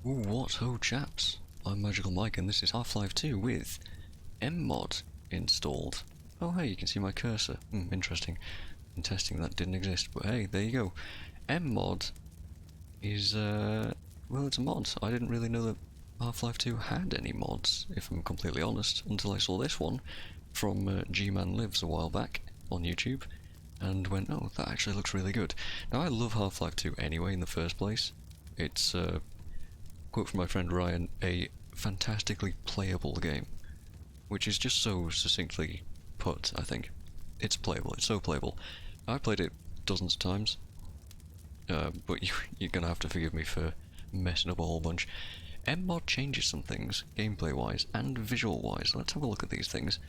Ooh, what ho chaps, I'm MagicalMike and this is Half-Life 2 with MMod installed. Oh hey, you can see my cursor. Interesting. In testing that didn't exist, but hey, there you go. MMod is, well, it's a mod. I didn't really know that Half-Life 2 had any mods, if I'm completely honest, until I saw this one from G-Man Lives a while back on YouTube, and went, oh, that actually looks really good. Now, I love Half-Life 2 anyway in the first place. It's, quote from my friend Ryan, a fantastically playable game, which is just so succinctly put, I think. It's playable, it's so playable. I've played it dozens of times, but you're gonna have to forgive me for messing up a whole bunch. MMod changes some things, gameplay-wise and visual-wise. Let's have a look at these things.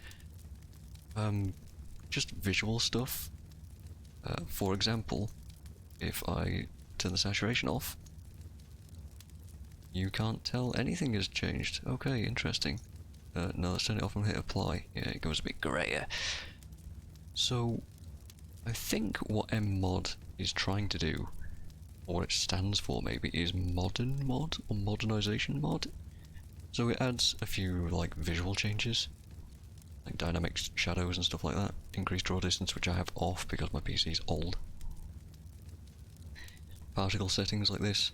Just visual stuff. For example, if I turn the saturation off, you can't tell anything has changed. Okay, interesting. No, let's turn it off and hit apply. Yeah, it goes a bit grayer. So, I think what MMod is trying to do, or what it stands for maybe, is modern mod, or modernization mod. So it adds a few, like, visual changes, like dynamic shadows and stuff like that. Increased draw distance, which I have off because my PC's old. Particle settings like this.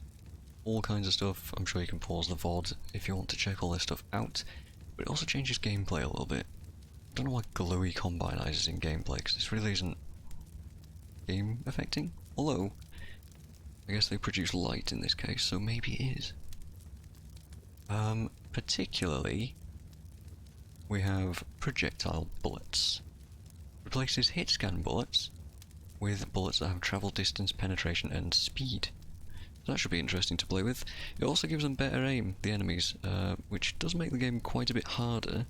All kinds of stuff. I'm sure you can pause the VOD if you want to check all this stuff out. But it also changes gameplay a little bit. I don't know why glowy combinizes in gameplay, because this really isn't game affecting. Although, I guess they produce light in this case, so maybe it is. Particularly, we have projectile bullets. Replaces hit scan bullets with bullets that have travel distance, penetration, and speed. So that should be interesting to play with. It also gives them better aim, the enemies, which does make the game quite a bit harder.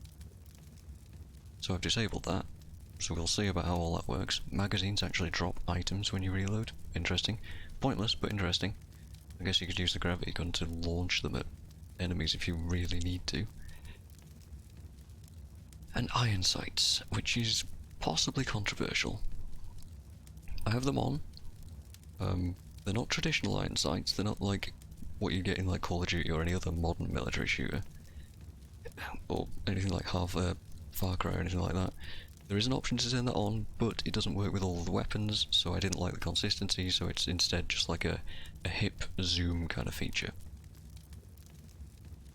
So I've disabled that. So we'll see about how all that works. Magazines actually drop items when you reload. Interesting. Pointless, but interesting. I guess you could use the gravity gun to launch them at enemies if you really need to. And iron sights, which is possibly controversial. I have them on. They're not traditional iron sights, they're not like what you get in like Call of Duty or any other modern military shooter. Or anything like Far Cry or anything like that. There is an option to turn that on, but it doesn't work with all of the weapons, so I didn't like the consistency, so it's instead just like a hip zoom kind of feature.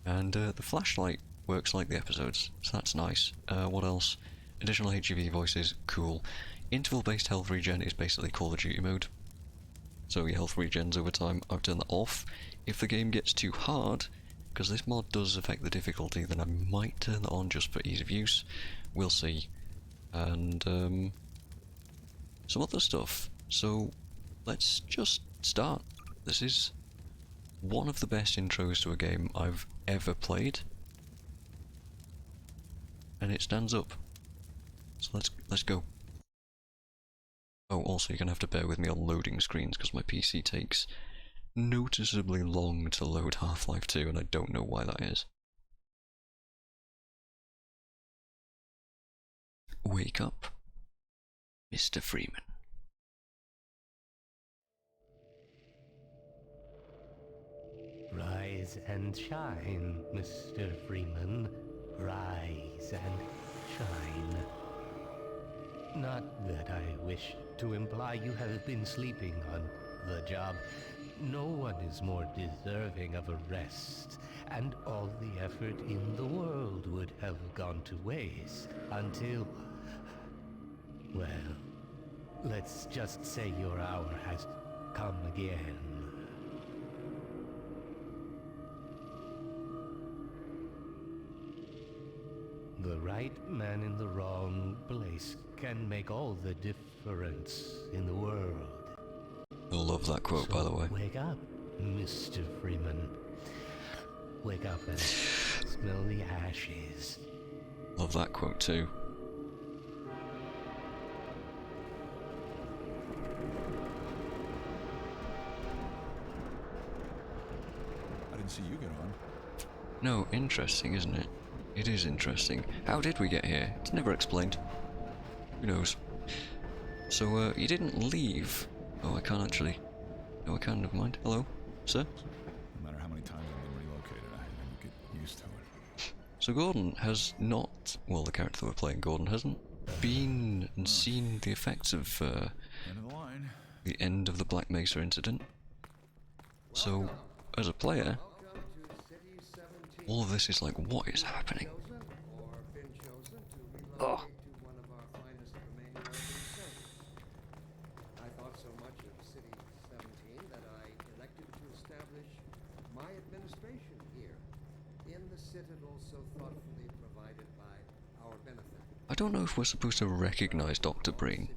And the flashlight works like the episodes, so that's nice. What else? Additional HUV voices, cool. Interval-based health regen is basically Call of Duty mode. So your health regens over time. I've turned that off. If the game gets too hard, because this mod does affect the difficulty, then I might turn that on just for ease of use. We'll see. And some other stuff. So let's just start. This is one of the best intros to a game I've ever played, and it stands up. So let's go. Oh, also you're gonna have to bear with me on loading screens because my PC takes noticeably long to load Half-Life 2, and I don't know why that is. Wake up, Mr. Freeman. Rise and shine, Mr. Freeman. Rise and shine. Not that I wish to imply you have been sleeping on the job. No one is more deserving of a rest, and all the effort in the world would have gone to waste until... well, let's just say your hour has come again. The right man in the wrong place can make all the difference in the world. I love that quote, by the way. Wake up, Mr. Freeman. Wake up and smell the ashes. Love that quote too. I didn't see you get on. No, interesting, isn't it? It is interesting. How did we get here? It's never explained. Who knows? So, you didn't leave. Oh, I can't actually. No, I can, never mind. Hello, sir? No matter how many times I've been So Gordon has not, well, the character that we're playing, Gordon, hasn't been and seen the effects of End of the line. the end of the Black Mesa incident. So, as a player, all of this is like, what is happening? Oh. I thought so much of City 17 that I elected to establish my administration here, in the citadel so thoughtfully provided by our benefactor. I don't know if we're supposed to recognize Dr. Breen.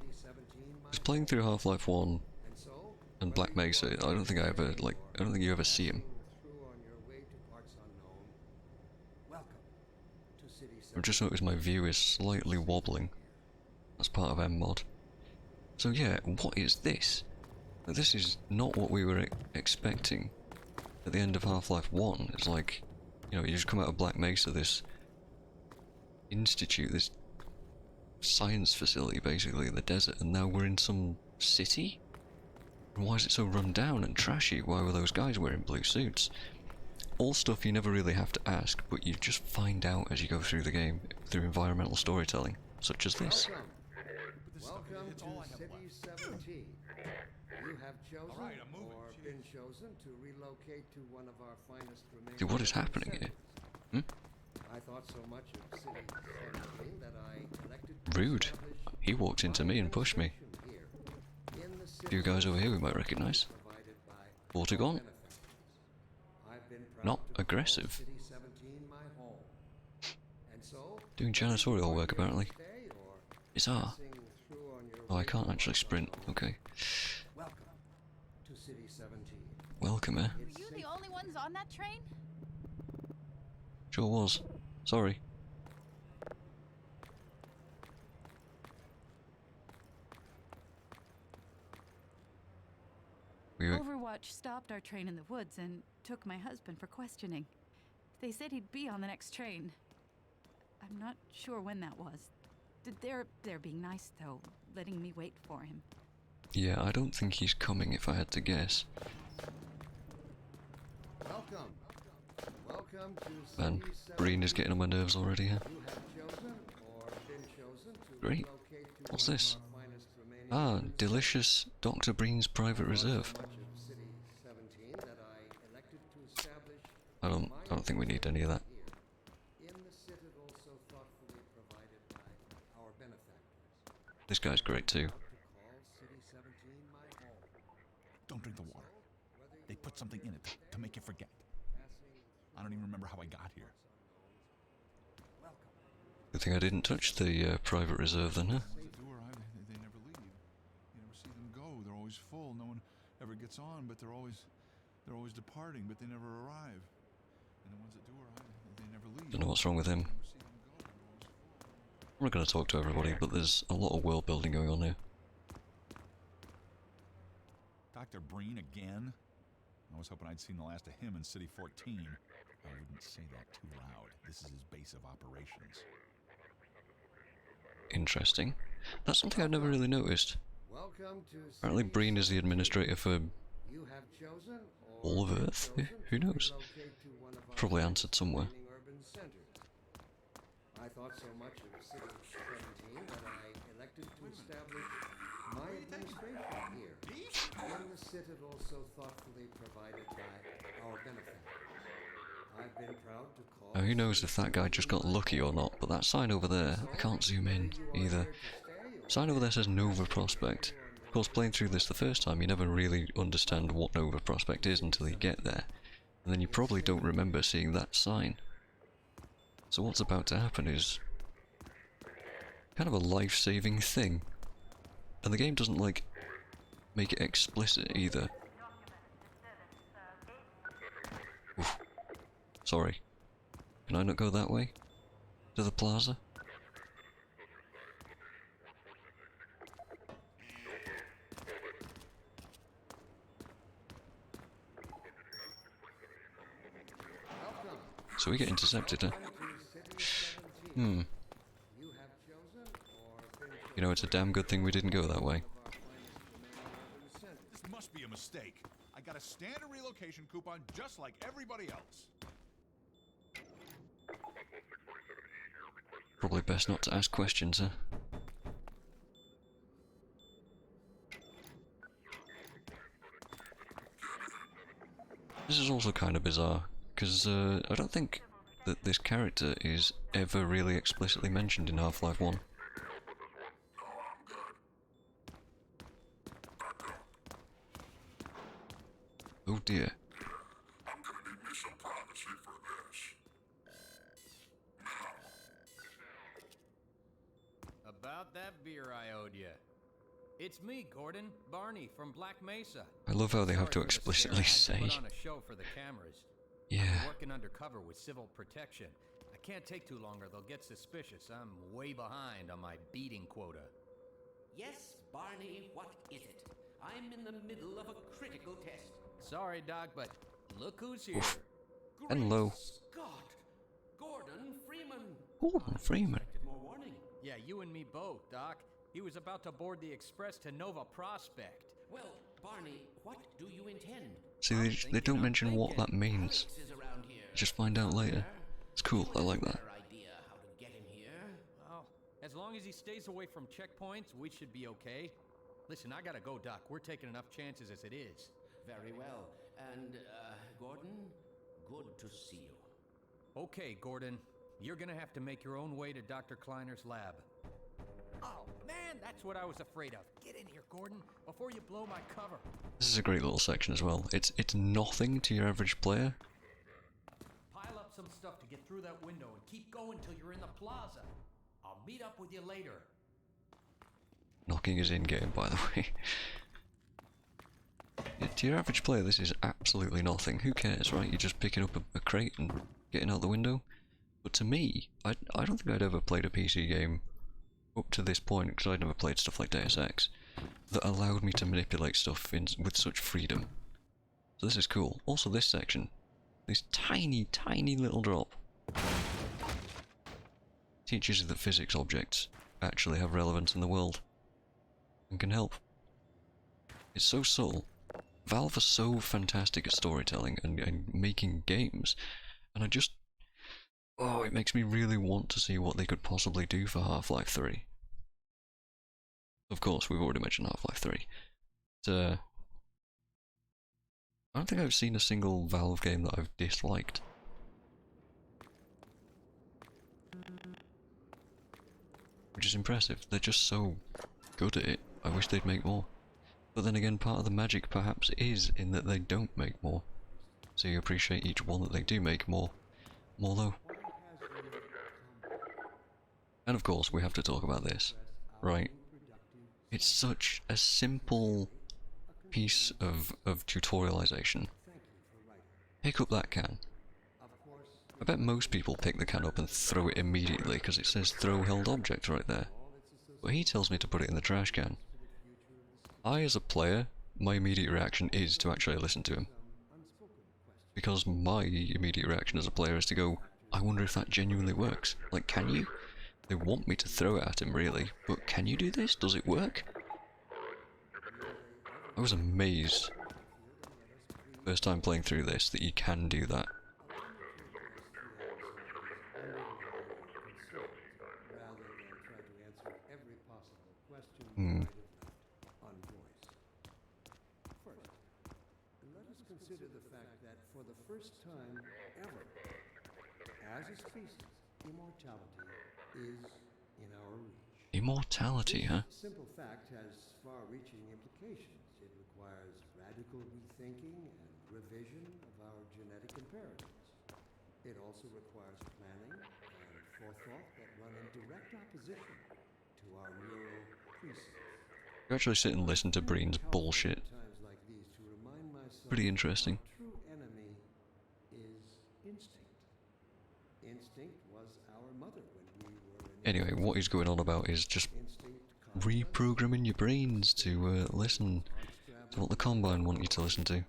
Just playing through Half-Life 1 and Black Mesa, I don't think I don't think you ever see him. I've just noticed my view is slightly wobbling. That's part of MMod. So yeah, what is this? This is not what we were expecting at the end of Half-Life 1. It's like, you know, you just come out of Black Mesa, this institute, this science facility basically in the desert, and now we're in some city? And why is it so run down and trashy? Why were those guys wearing blue suits? All stuff you never really have to ask, but you just find out as you go through the game, through environmental storytelling, such as this. Welcome to City 17. You have chosen or been chosen to relocate to one of our finest remaining. Dude, what is happening here? Hmm? I thought so much of City 17 that I elected to Rude. He walked into me and pushed me. A few guys over here we might recognize. Vortigon. Not aggressive. Doing janitorial work apparently. Bizarre. Oh, I can't actually sprint. Okay. Welcome to City 17. Welcome, eh? Were you the only ones on that train? Sure was. Sorry. Overwatch stopped our train in the woods and took my husband for questioning. They said he'd be on the next train. I'm not sure when that was. They're being nice, though, letting me wait for him. Yeah, I don't think he's coming if I had to guess. Welcome. Welcome to Man, City 17. Breen is getting on my nerves already, huh? You have chosen or been chosen to Great. relocate to What's one of this? our finest remaining Ah, urban delicious Dr. Breen's private reserve. much of City 17 that I elected to establish I don't think we need any of that. here in the citadel so thoughtfully provided by our benefactors. This guy's great too. To call City 17 my home. Don't drink the water. They put something in it to make you forget. I don't even remember how I got here. Good thing I didn't touch the private reserve then, huh? The ones that do arrive, they never leave. You never see them go. They're always full. No one ever gets on, but they're always departing, but they never arrive. And the ones that do arrive, they never leave. Don't know what's wrong with him. You never see them go. They're always full. I'm not going to talk to everybody, but there's a lot of world building going on here. Dr. Breen again? I was hoping I'd seen the last of him in City 14. I wouldn't say that too loud. This is his base of operations. Interesting. That's something I've never really noticed. Welcome to Apparently City Breen is the 17. administrator for You have chosen or all of been Earth? chosen Who to knows? relocate to one of our Probably finest answered somewhere. remaining urban centers. I thought so much of City 17 that I elected to establish my administration here in the citadel so thoughtfully provided by our benefactors. I've been proud to call. Now who knows if that guy just got lucky or not, but that sign over there, I can't zoom in either. Sign over there says Nova Prospect. Of course, playing through this the first time, you never really understand what Nova Prospect is until you get there. And then you probably don't remember seeing that sign. So what's about to happen is kind of a life-saving thing. And the game doesn't, like, make it explicit either. Oof. Sorry. Can I not go that way? To the plaza? So we get intercepted, huh? Hmm. You know, it's a damn good thing we didn't go that way. This must be a mistake. I got a standard relocation coupon just like everybody else. Probably best not to ask questions, huh? This is also kind of bizarre, because I don't think that this character is ever really explicitly mentioned in Half-Life 1. Oh dear. About that beer I owed you. It's me, Gordon, Barney from Black Mesa. I love how they have to Sorry for the explicitly scare. I had to say. put on a show for the cameras. Yeah. I'm working undercover with civil protection. I can't take too long or they'll get suspicious. I'm way behind on my beating quota. Yes, Barney, what is it? I'm in the middle of a critical test. Sorry, Doc, but look who's here. Oof. Great Hello. Scott! Gordon Freeman! Gordon Freeman. Expected more warning. Yeah, you and me both, Doc. He was about to board the express to Nova Prospect. Well, Barney, what do you intend? See, they don't mention what that means. Alex is around here. Just find out later. It's cool, I like that. Better idea how to get him here. Well, as long as he stays away from checkpoints, we should be okay. Listen, I gotta go, Doc. We're taking enough chances as it is. Very well. And, Gordon, good to see you. Okay, Gordon. You're gonna have to make your own way to Dr. Kleiner's lab. Oh, man, that's what I was afraid of. Get in here, Gordon, before you blow my cover. This is a great little section as well. It's nothing to your average player. Pile up some stuff to get through that window and keep going till you're in the plaza. I'll meet up with you later. Knocking is in-game, by the way. Yeah, to your average player, this is absolutely nothing. Who cares, right? You're just picking up a crate and getting out the window. But to me, I don't think I'd ever played a PC game up to this point, because I'd never played stuff like Deus Ex, that allowed me to manipulate stuff with such freedom. So this is cool. Also this section, this tiny, tiny little drop, teaches you that physics objects actually have relevance in the world, and can help. It's so subtle. Valve are so fantastic at storytelling and making games, and oh, it makes me really want to see what they could possibly do for Half-Life 3. Of course, we've already mentioned Half-Life 3. But, I don't think I've seen a single Valve game that I've disliked. Which is impressive. They're just so good at it. I wish they'd make more. But then again, part of the magic perhaps is in that they don't make more. So you appreciate each one that they do make more. More though. And of course, we have to talk about this, right? It's such a simple piece of tutorialization. Pick up that can. I bet most people pick the can up and throw it immediately because it says throw held object right there. But he tells me to put it in the trash can. I, as a player, my immediate reaction is to actually listen to him. Because my immediate reaction as a player is to go, I wonder if that genuinely works. Like, can you? They want me to throw it at him, really, but can you do this? Does it work? I was amazed, first time playing through this, that you can do that. Hmm. On voice. First, let us consider the fact that for the first time ever, as a species, immortality is in our reach. Immortality, huh? This simple fact has far-reaching implications. It requires radical rethinking and revision of our genetic imperatives. It also requires planning and forethought that run in direct opposition to our neural precepts. You actually sit and listen to Breen's bullshit. Pretty interesting. True enemy is instinct. Instinct was our mother when we were Anyway, what he's going on about is just reprogramming your brains to listen to what the Combine want you to listen to.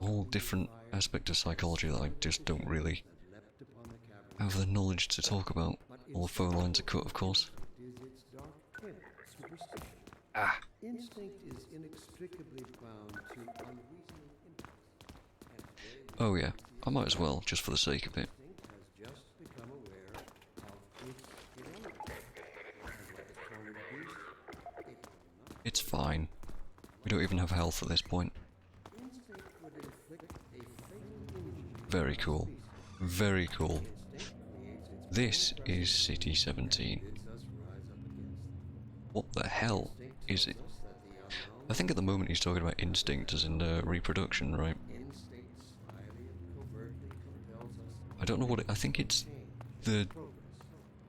A whole different aspect of psychology that I just don't really have the knowledge to talk about. All the phone lines are cut, of course. Ah! Instinct is inextricably bound to unreasoning impulse. Oh yeah, I might as well, just for the sake of it. Instinct has just become We don't even have health at this point. Instinct would inflict a fatal injury. Very cool. Very cool. Instinct creates its This own is precedent City 17. and bids us rise up against them. What the hell Instinct is tells it? us that the unknown I think at the moment he's talking about instinct as in reproduction, right? instinct slyly and covertly compels us I don't know what it... I think it's the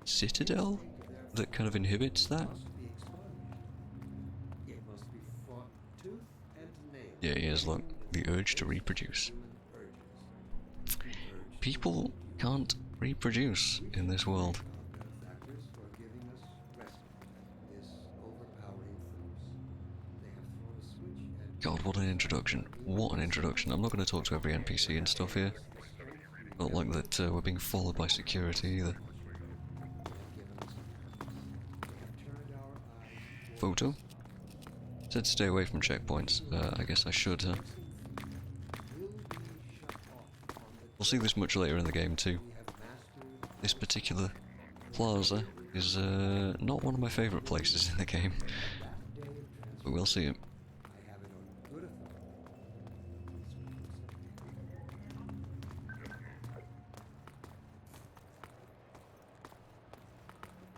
citadel that kind of inhibits that? must be expunged. It must be fought tooth and nail. Yeah, here's look. The urge to reproduce. Human urges. The urge to People can't reproduce in this world. benefactors for giving us respite. This overpowering thirst. They have thrown a switch and God, what an introduction. What an introduction. I'm not going to talk to every NPC and stuff here. Not like that we're being followed by security either. Photo? Said stay away from checkpoints. I guess I should, huh? We'll see this much later in the game too. This particular plaza is not one of my favourite places in the game. But we'll see it. I have it on good authority.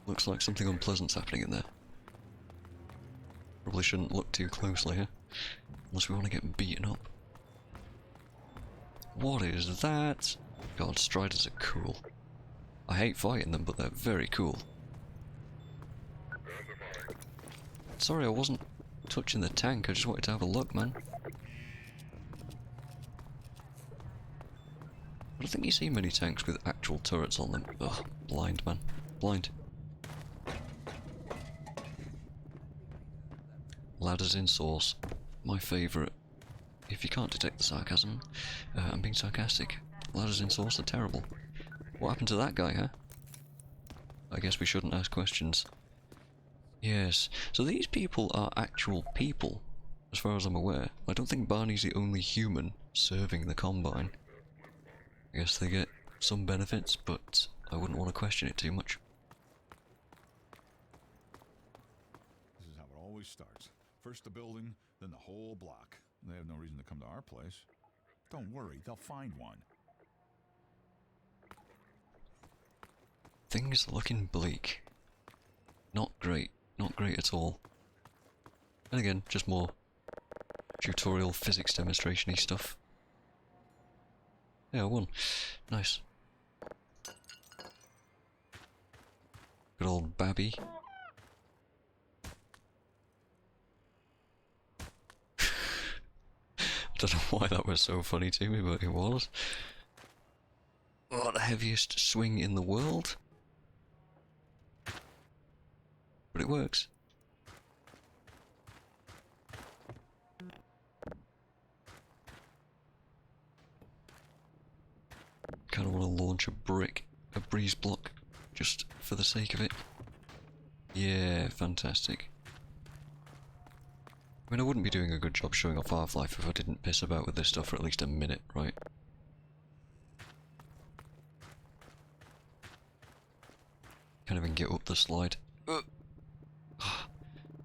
Looks like something unpleasant's happening in there. Probably shouldn't look too closely here, unless we want to get beaten up. What is that? God, Striders are cool. I hate fighting them, but they're very cool. Sorry, I wasn't touching the tank, I just wanted to have a look, man. I don't think you see many tanks with actual turrets on them. Ugh, blind, man. Blind. Ladders in source. My favourite. If you can't detect the sarcasm, I'm being sarcastic. Ladders in source are terrible. What happened to that guy, huh? I guess we shouldn't ask questions. Yes, so these people are actual people, as far as I'm aware. I don't think Barney's the only human serving the Combine. I guess they get some benefits, but I wouldn't want to question it too much. This is how it always starts. First the building, then the whole block. They have no reason to come to our place. Don't worry, they'll find one. Things looking bleak. Not great. Not great at all. And again, just more tutorial physics demonstration-y stuff. Yeah, I won. Nice. Good old Babby. I don't know why that was so funny to me, but it was. Oh, the heaviest swing in the world. But it works. Kind of want to launch a breeze block, just for the sake of it. Yeah, fantastic. I mean, I wouldn't be doing a good job showing off Half-Life if I didn't piss about with this stuff for at least a minute, right? Can't even get up the slide.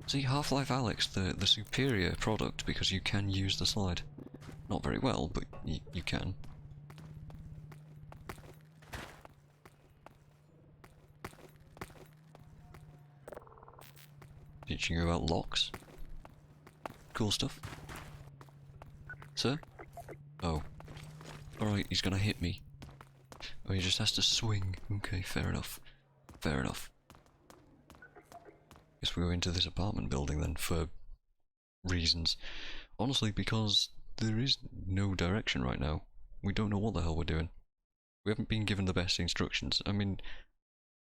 See, Half-Life Alyx, the superior product, because you can use the slide. Not very well, but you can. Teaching you about locks. Cool stuff. Sir? Oh. Alright, he's gonna hit me. Oh, he just has to swing. Okay, fair enough. Fair enough. Guess we go into this apartment building then, for reasons. Honestly, because there is no direction right now. We don't know what the hell we're doing. We haven't been given the best instructions. I mean,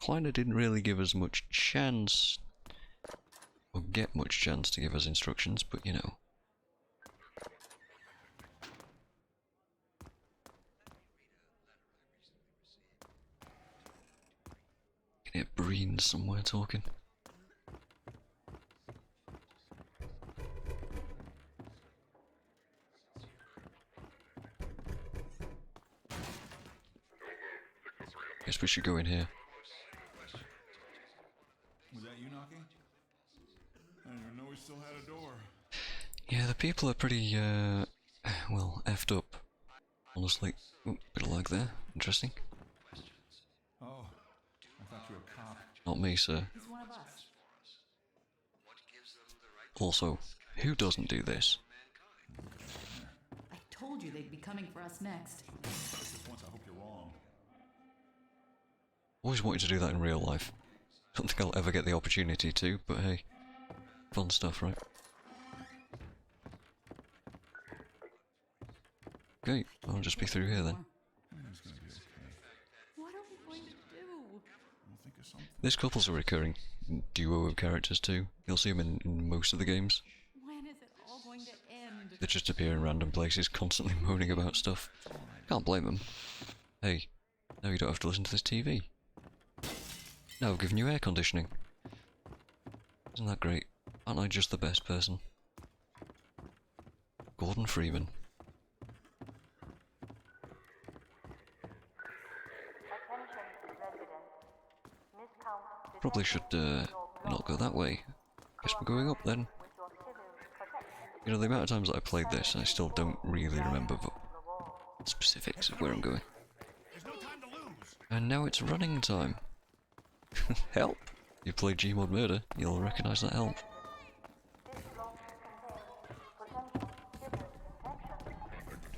Kleiner didn't really give us much chance, or get much chance to give us instructions, but you know. Can hear Breen somewhere talking. Guess we should go in here. Was that you knocking? I didn't even know we still had a door. Yeah, people are pretty, well, effed up. Honestly. Ooh, bit of lag there. Interesting. Oh, I thought you were a cop. Not me, sir. He's one of us. Also, who doesn't do this? I told you they'd be coming for us next. Just once, I hope you're wrong. Always wanted to do that in real life. Don't think I'll ever get the opportunity to, but hey. Fun stuff, right? Okay, I'll just be through here then. It's gonna be okay. What are we going to do? We'll think of something. This couple's a recurring duo of characters too. You'll see them in most of the games. When is it all going to end? They just appear in random places, constantly moaning about stuff. Can't blame them. Hey, now you don't have to listen to this TV. Now I've given you air conditioning. Isn't that great? Aren't I just the best person? Gordon Freeman. Probably should not go that way. Guess we're going up then. You know, the amount of times that I played this, I still don't really remember the specifics of where I'm going. And now it's running time. Help! You played Gmod Murder, you'll recognise that help.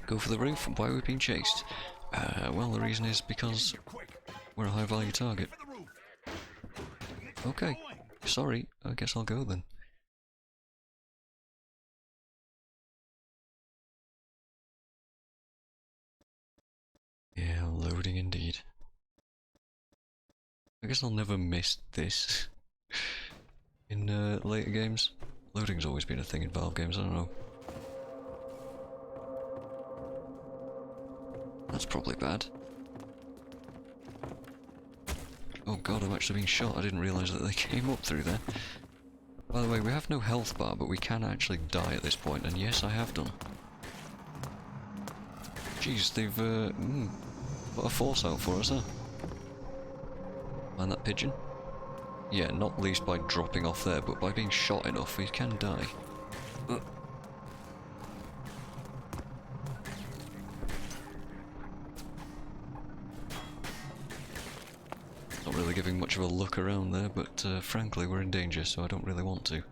Go for the roof. Why are we being chased? Well, the reason is because we're a high value target. Okay, sorry, I guess I'll go then. Yeah, loading indeed. I guess I'll never miss this in later games. Loading's always been a thing in Valve games, I don't know. That's probably bad. Oh god, I'm actually being shot. I didn't realise that they came up through there. By the way, we have no health bar, but we can actually die at this point, and yes, I have done. Jeez, they've put a force out for us, huh? Mind that pigeon? Yeah, not least by dropping off there, but by being shot enough, we can die. Not really giving much of a look around there, but frankly we're in danger, so I don't really want to.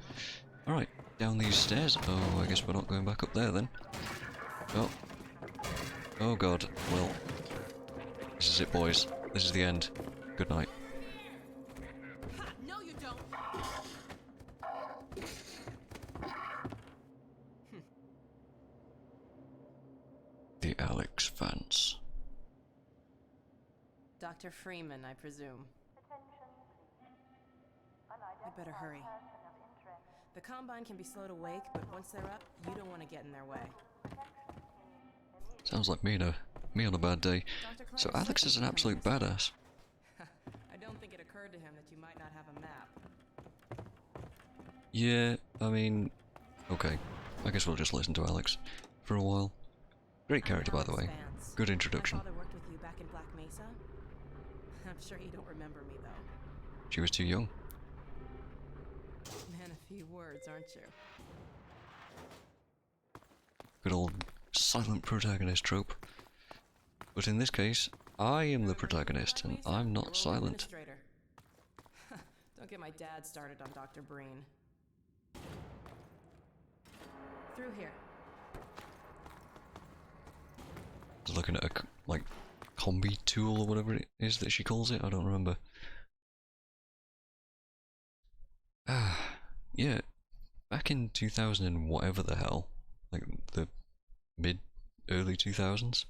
Alright, down these stairs. Oh, I guess we're not going back up there then. Oh. Oh god, well. This is it, boys. This is the end. Good night. No, you don't. The Alex Vance. Dr. Freeman, I presume. You better hurry. The Combine can be slow to wake, but once they're up, you don't want to get in their way. Sounds like me on a bad day. So Alex is an absolute badass. I don't think it occurred to him that you might not have a map. Yeah, I mean, okay. I guess we'll just listen to Alex for a while. Great character, by the way. Good introduction. My father worked with you back in Black Mesa. I'm sure you don't remember me, though. She was too young. Man, a few words, aren't you? Good old silent protagonist trope. But in this case, I am the protagonist, and I'm not silent. Don't get my dad started on Dr. Breen. Through here. I was looking at a, like, combi tool or whatever it is that she calls it, I don't remember. Yeah, back in 2000 and whatever the hell, like the early 2000s?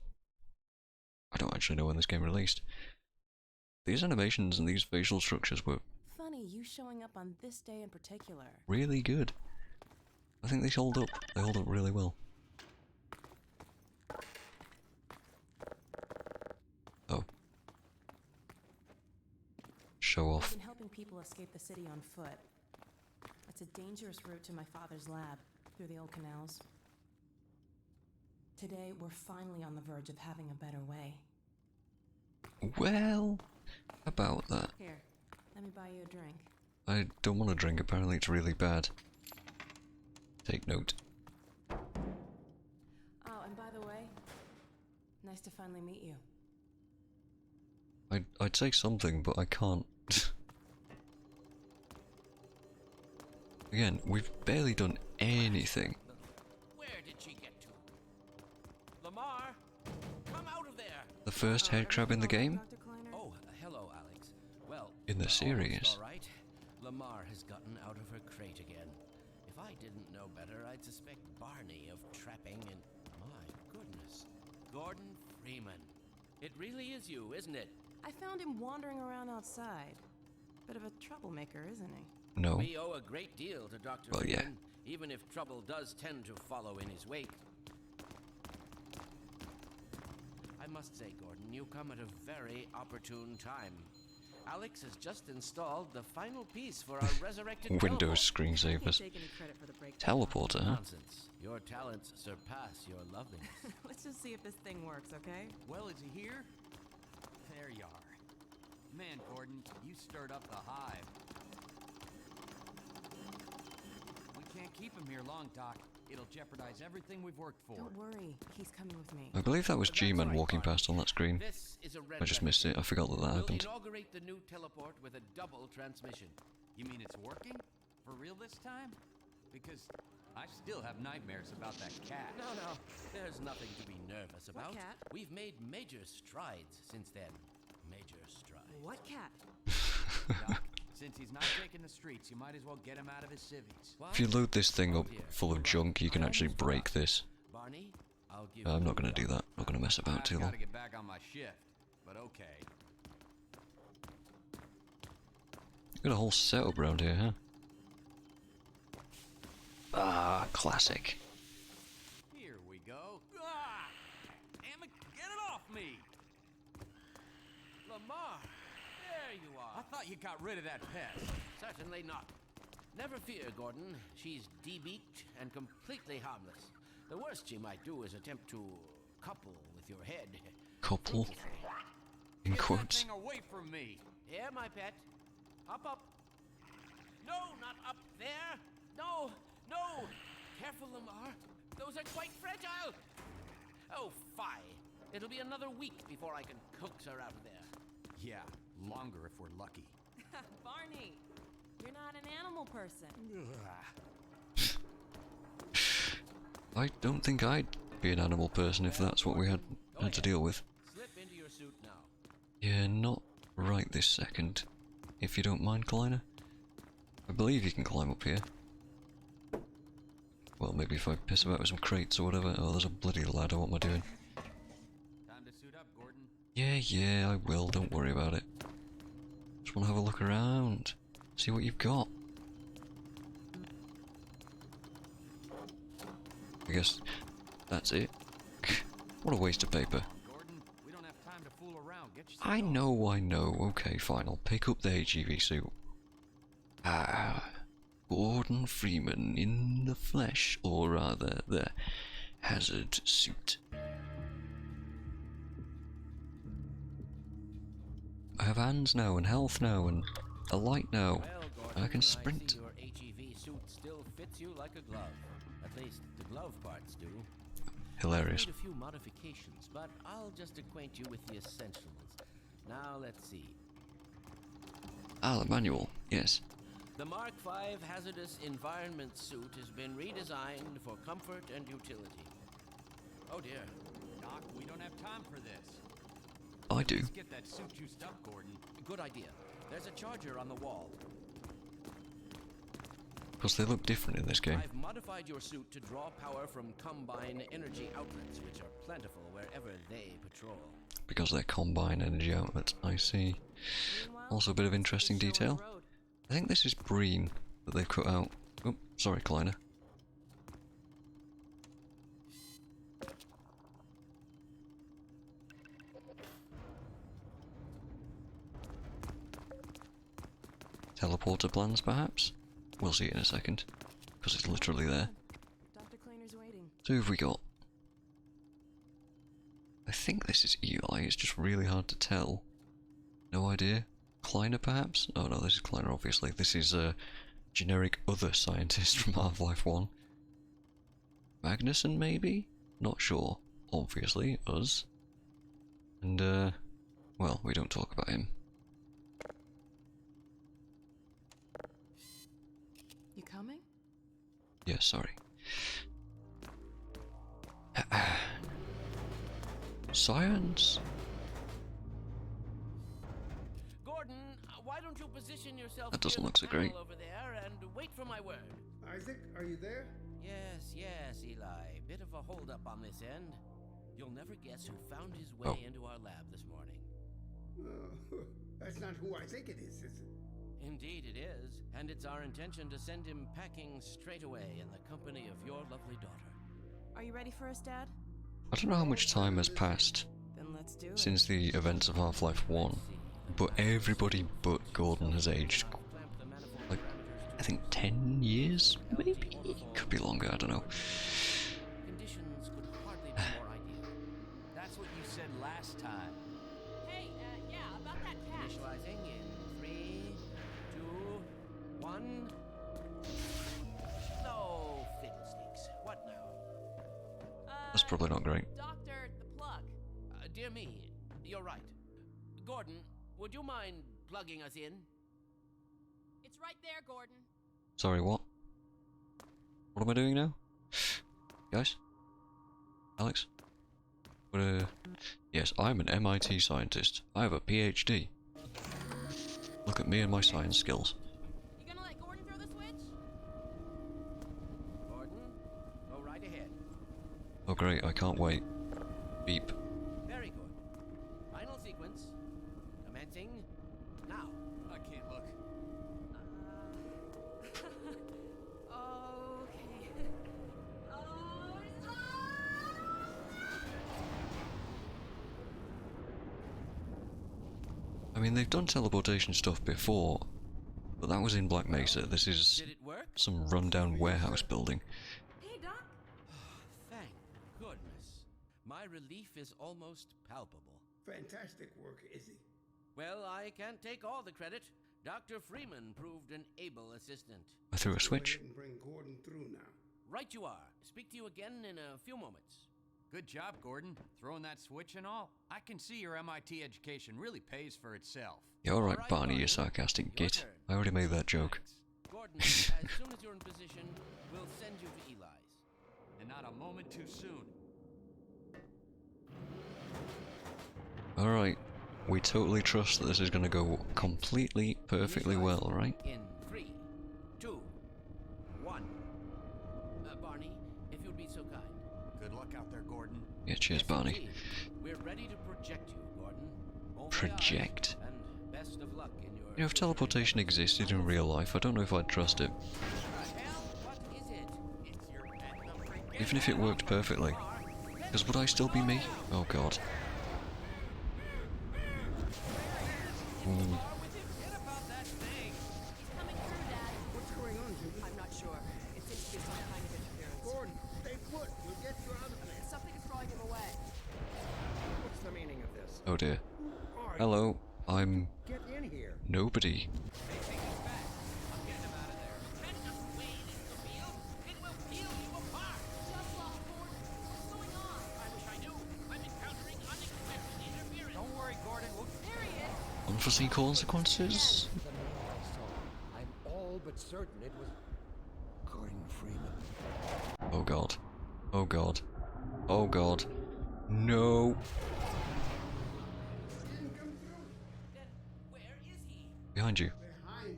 I don't actually know when this game released. These animations and these facial structures were Funny, you showing up on this day in particular. really good. I think they hold up. They hold up really well. Oh. Show I've off. been helping people escape the city on foot. It's a dangerous route to my father's lab, through the old canals. Today, we're finally on the verge of having a better way. Well, about that. Here, let me buy you a drink. I don't want to drink, apparently it's really bad. Take note. And by the way, nice to finally meet you. I'd say something, but I can't. Again, we've barely done anything. Where did she get to? Lamar, come out of there! The first head crab in the game? Dr. Kleiner? Oh, hello, Alex. Well, In the almost series. all right. Lamar has gotten out of her crate again. If I didn't know better, I'd suspect Barney of trapping and... My goodness. Gordon Freeman. It really is you, isn't it? I found him wandering around outside. Bit of a troublemaker, isn't he? No. We owe a great deal to Dr. Well, yeah. Freeman, even if trouble does tend to follow in his wake. I must say, Gordon, you come at a very opportune time. Alex has just installed the final piece for our resurrected Windows Can't screensavers. take any credit for the breakdown. Teleporter, huh? Nonsense. Your talents surpass your loveliness. Let's just see if this thing works, okay? Well, is he here? There you are. Man, Gordon, you stirred up the hive. We can't keep him here long, Doc. It'll jeopardize everything we've worked for. Don't worry, he's coming with me. I believe that was G-Man walking past on that screen. This is a red I just missed it. I forgot that We'll happened. inaugurate the new teleport with a double transmission. You mean it's working? For real this time? Because I still have nightmares about that cat. No, there's nothing to be nervous about. cat? We've made major strides since then. Major strides. What cat? Doc, since he's not taking the streets, you might as well get him out of his civvies. What? If you load this thing Oh up dear. full of You're junk, right. you can I actually almost break forgot. this. Barney, I'll give I'm you not going to do that. I'm not going to mess about I've too got long. to get back on my shift, but okay. Got a whole setup around here, huh? Ah, classic. Here we go. Ah! Damn it, get it off me! Lamar, there you I are. thought you got rid of that pest. Certainly not. Never fear, Gordon. She's debeaked and completely harmless. The worst she might do is attempt to couple with your head. Couple. In Get that quotes. thing away from me! Here, my pet. Up. No, not up there. No. Careful, Lamar. Those are quite fragile. Oh, fie. It'll be another week before I can coax her out of there. Yeah, longer if we're lucky. Barney, you're not an animal person. I don't think I'd be an animal person if that's what we had to deal with. Slip into your suit now. Yeah, not right this second. If you don't mind, Kleiner. I believe you can climb up here. Well, maybe if I piss about with some crates or whatever. Oh, there's a bloody ladder. What am I doing? Time to suit up, Gordon. Yeah, I will. Don't worry about it. Just want to have a look around. See what you've got. I guess that's it. What a waste of paper. Gordon, we don't have time to fool around. Get yourself I going. know. Okay, fine. I'll pick up the HEV suit. Ah, Gordon Freeman in the flesh, or rather, the hazard suit. I have hands now, and health now, and a light now. Well, Gordon, And I can sprint. see your HEV suit still fits you like a glove. At least the glove parts do. Hilarious. Made a few modifications, but I'll just acquaint you with the essentials. Now let's see. Ah, the manual. Yes. The Mark V hazardous environment suit has been redesigned for comfort and utility. Oh dear. Doc, we don't have time for this. I do. Let's get that suit juiced up, Gordon. Good idea. There's a charger on the wall. Because they look different in this game. I've modified your suit to draw power from Combine energy outlets, which are plentiful wherever they patrol. Because they're combined energy outlets. I see. Meanwhile, Also a bit of interesting show on the detail. road. I think this is Breen that they've cut out. Oh, sorry, Kleiner. Teleporter plans, perhaps? We'll see in a second, because it's literally there. Dr. Kleiner's waiting. So who have we got? I think this is Eli, it's just really hard to tell. No idea. Kleiner, perhaps? Oh no, this is Kleiner, obviously. This is a generic other scientist from Half-Life 1. Magnuson, maybe? not sure. Obviously, us. And, well, we don't talk about him. You coming? Yeah, sorry. Science? Gordon, why don't you position yourself That doesn't near look the so great. panel over there and wait for my word? Isaac, are you there? Yes, yes, Eli. Bit of a holdup on this end. You'll never guess who found his way Oh. into our lab this morning. That's not who I think it is it? Indeed it is, and it's our intention to send him packing straight away in the company of your lovely daughter. Are you ready for us, Dad? I don't know how much time has passed Then let's do it. since the events of Half-Life 1, but everybody but Gordon has aged, like, I think 10 years, maybe? Could be longer, I don't know. Conditions could hardly be more ideal. That's what you said last time. Hey, yeah, about that cat. Initializing in 3, 2, 1. No fiddlesticks. What now? That's probably not great. Doctor, the plug. Dear me, you're right. Gordon, would you mind plugging us in? It's right there, Gordon. Sorry, what? What am I doing now? Guys? Alex? What, yes, I'm an MIT scientist. I have a PhD. Look at me and my science skills. You gonna let Gordon throw the switch? Gordon, go right ahead. Oh great, I can't wait. Beep. Very good. Final sequence. Commencing now. I can't look. Okay. I mean, they've done teleportation stuff before, but that was in Black Mesa. This is Did it work? some rundown warehouse building. Hey, Doc. Thank goodness. My relief is almost palpable. Fantastic work, Izzy. Well, I can't take all the credit. Dr. Freeman proved an able assistant. I threw a switch. Go ahead and bring Gordon through now. Right you are. Speak to you again in a few moments. Good job, Gordon. Throwing that switch and all. I can see your MIT education really pays for itself. Yeah, alright, Alright, Barney, you Barney. sarcastic Your git. turn. I already made that joke. Thanks. Gordon, as soon as you're in position, we'll send you to Eli's. And not a moment too soon. Alright, we totally trust that this is going to go completely, perfectly well, right? In 3, 2, 1. Barney, if you'd be so kind. Good luck out there, Gordon. Yeah, cheers, Yes, Barney. indeed. We're ready to project you, Gordon. Bon Project. voyage, and best of luck in your... You know, if teleportation existed in real life, I don't know if I'd trust it. The hell? What is it? It's your pet, Even if it worked perfectly. Because would I still be me? Oh god. Ooh. Forget about that thing. He's coming through, Dad. What's going on, Jimmy? I'm not sure. It seems to be some kind of interference. Gordon, stay put. We'll get you out of there. Something is drawing him away. What's the meaning of this? Oh dear. Who are you? Hello, I'm Get in here. nobody. Don't worry, Gordon. We'll... There he is. Unforeseen consequences? The man I saw. I'm all but certain it was Gordon Freeman. Oh god. Oh god. Oh god. No. Didn't come through. Then where is he? Behind you. Behind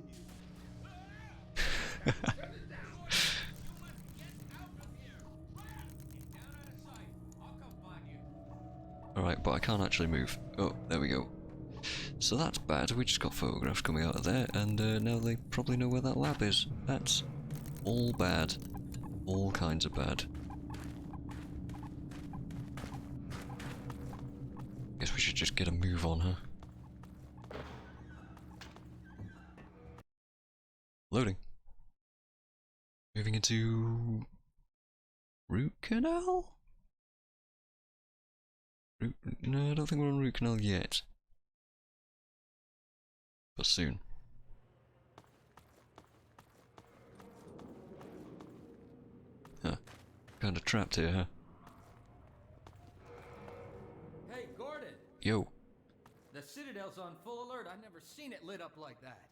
you. Alright, but I can't actually move. Oh, there we go. So that's bad. We just got photographs coming out of there, and now they probably know where that lab is. That's all bad. All kinds of bad. Guess we should just get a move on, huh? Loading. Moving into... Root Canal? No, I don't think we're on Root Canal yet. But soon. Huh. Kinda trapped here, huh? Yo. The Citadel's on full alert. I've never seen it lit up like that.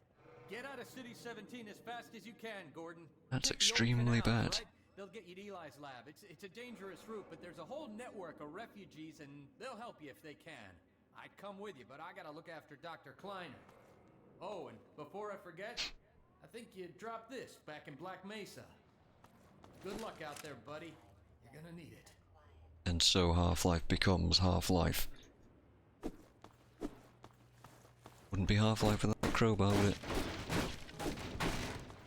Get out of City 17 as fast as you can, Gordon. That's Take the old extremely canals, bad. right? They'll get you to Eli's lab. It's a dangerous route, but there's a whole network of refugees, and they'll help you if they can. I'd come with you, but I gotta look after Dr. Kleiner. Oh, and before I forget, I think you dropped this back in Black Mesa. Good luck out there, buddy. You're gonna need it. And so Half-Life becomes Half-Life. Wouldn't be Half-Life without a crowbar, would it?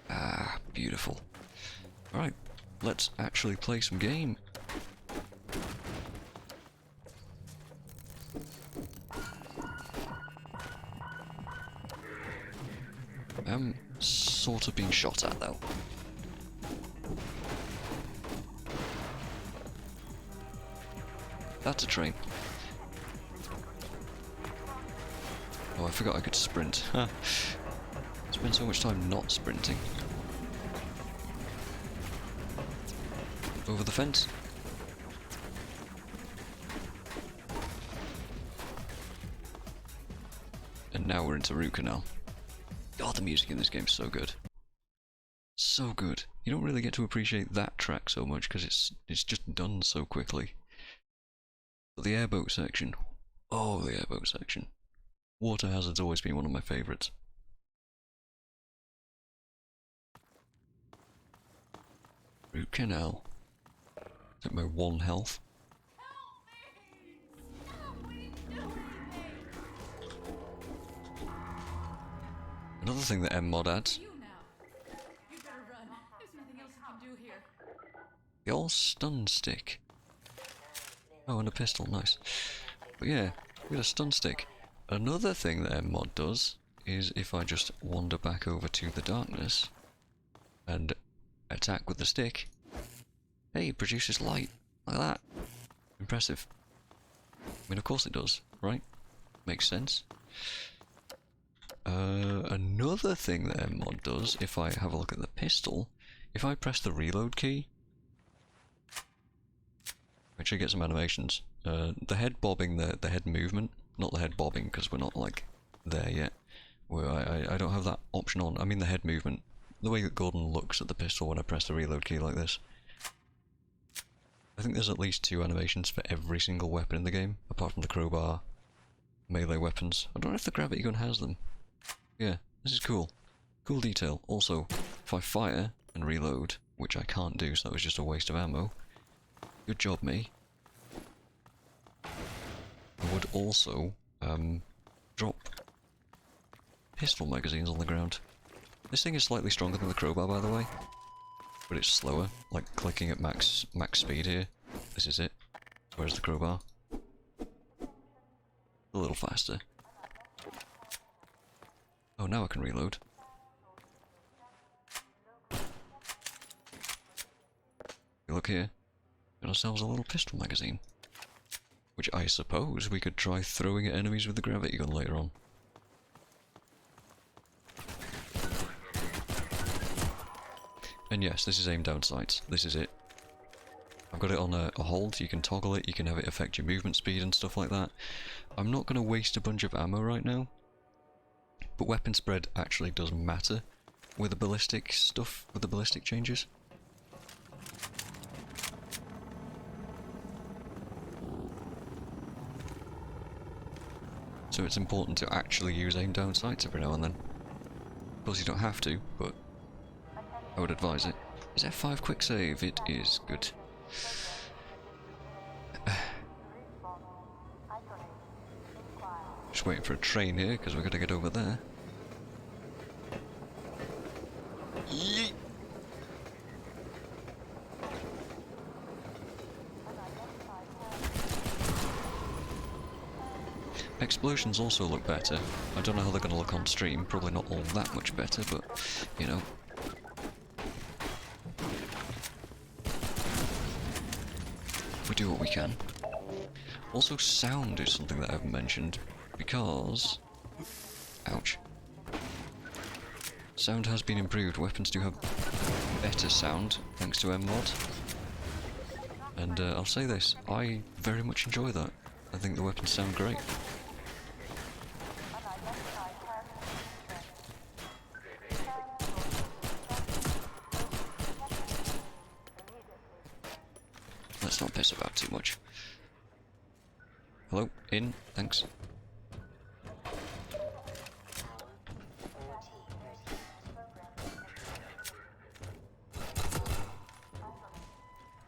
Ah, beautiful. Alright, let's actually play some game. I'm sort of being shot at though. That's a train. Oh, I forgot I could sprint. Huh. Spend so much time not sprinting. Over the fence. And now we're into root canal. God, the music in this game is so good. So good. You don't really get to appreciate that track so much because it's just done so quickly. But the airboat section. Oh, the airboat section. Water Hazard's always been one of my favourites. Root canal. Took my 1 health. Another thing that MMod adds. You now. You better run. There's nothing else you can do here. The old stun stick. Oh, and a pistol, nice. But yeah, we got a stun stick. Another thing that MMod does is if I just wander back over to the darkness and attack with the stick, hey, it produces light like that. Impressive. I mean, of course it does, right? Makes sense. Another thing that MMod does, if I have a look at the pistol, if I press the reload key, actually get some animations. The head bobbing, the head movement, not the head bobbing because we're not like there yet. Where I don't have that option on. I mean the head movement, the way that Gordon looks at the pistol when I press the reload key like this. I think there's at least 2 animations for every single weapon in the game, apart from the crowbar, melee weapons. I don't know if the gravity gun has them. Yeah, this is cool. Cool detail. Also, if I fire and reload, which I can't do, so that was just a waste of ammo. Good job, me. I would also drop pistol magazines on the ground. This thing is slightly stronger than the crowbar, by the way, but it's slower. Like clicking at max speed here. This is it. Where's the crowbar? A little faster. Oh, now I can reload. Look here. Got ourselves a little pistol magazine. Which I suppose we could try throwing at enemies with the gravity gun later on. And yes, this is aim down sights. This is it. I've got it on a hold. You can toggle it. You can have it affect your movement speed and stuff like that. I'm not going to waste a bunch of ammo right now. But weapon spread actually does matter with the ballistic stuff, with the ballistic changes. So it's important to actually use aim down sights every now and then. Of course you don't have to, but I would advise it. Is F5 quick save? It is. Good. Just waiting for a train here, because we've got to get over there. Yeet. Explosions also look better. I don't know how they're going to look on stream, probably not all that much better, but, you know. We do what we can. Also, sound is something that I haven't mentioned, because... Ouch. Sound has been improved. Weapons do have better sound, thanks to MMod. And I'll say this, I very much enjoy that. I think the weapons sound great. Let's not piss about too much. Hello? In? Thanks.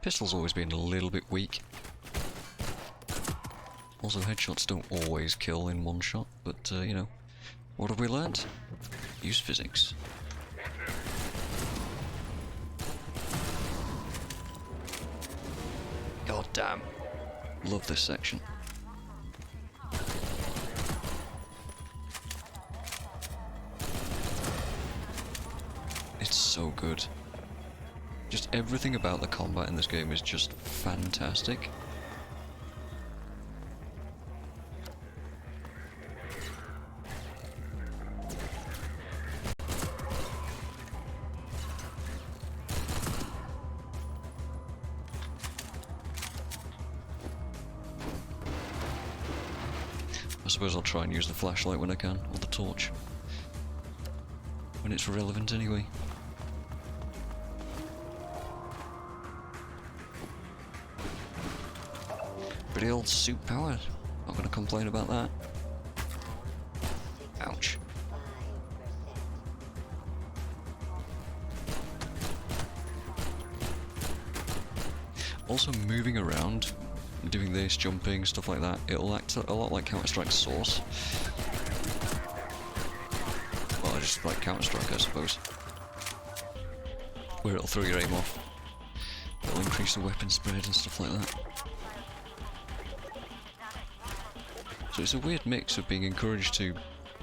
Pistol's always been a little bit weak. Also, headshots don't always kill in one shot, but, you know, what have we learned? Use physics. God damn. Love this section. It's so good. Just everything about the combat in this game is just fantastic. I suppose I'll try and use the flashlight when I can, or the torch. When it's relevant anyway. Pretty old suit power. Not gonna complain about that. Ouch. Also, moving around, doing this, jumping, stuff like that, it'll act a lot like Counter-Strike Source. Well, just like Counter-Strike, I suppose. Where it'll throw your aim off. It'll increase the weapon spread and stuff like that. So it's a weird mix of being encouraged to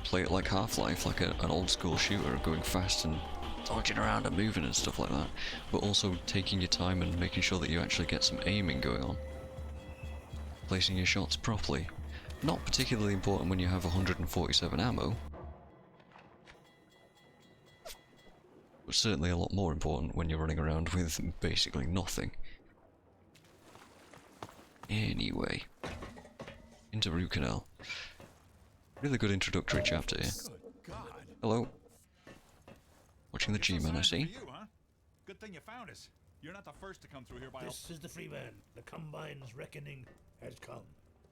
play it like Half-Life, like an old school shooter, going fast and dodging around and moving and stuff like that, but also taking your time and making sure that you actually get some aiming going on. Placing your shots properly. Not particularly important when you have 147 ammo, but certainly a lot more important when you're running around with basically nothing. Anyway. Into Root Canal. Really good introductory chapter here. Hello. Watching the G-Man, I see. Good thing you found us. You're not the first to come through here by. This is the Freeman. The Combine's reckoning has come.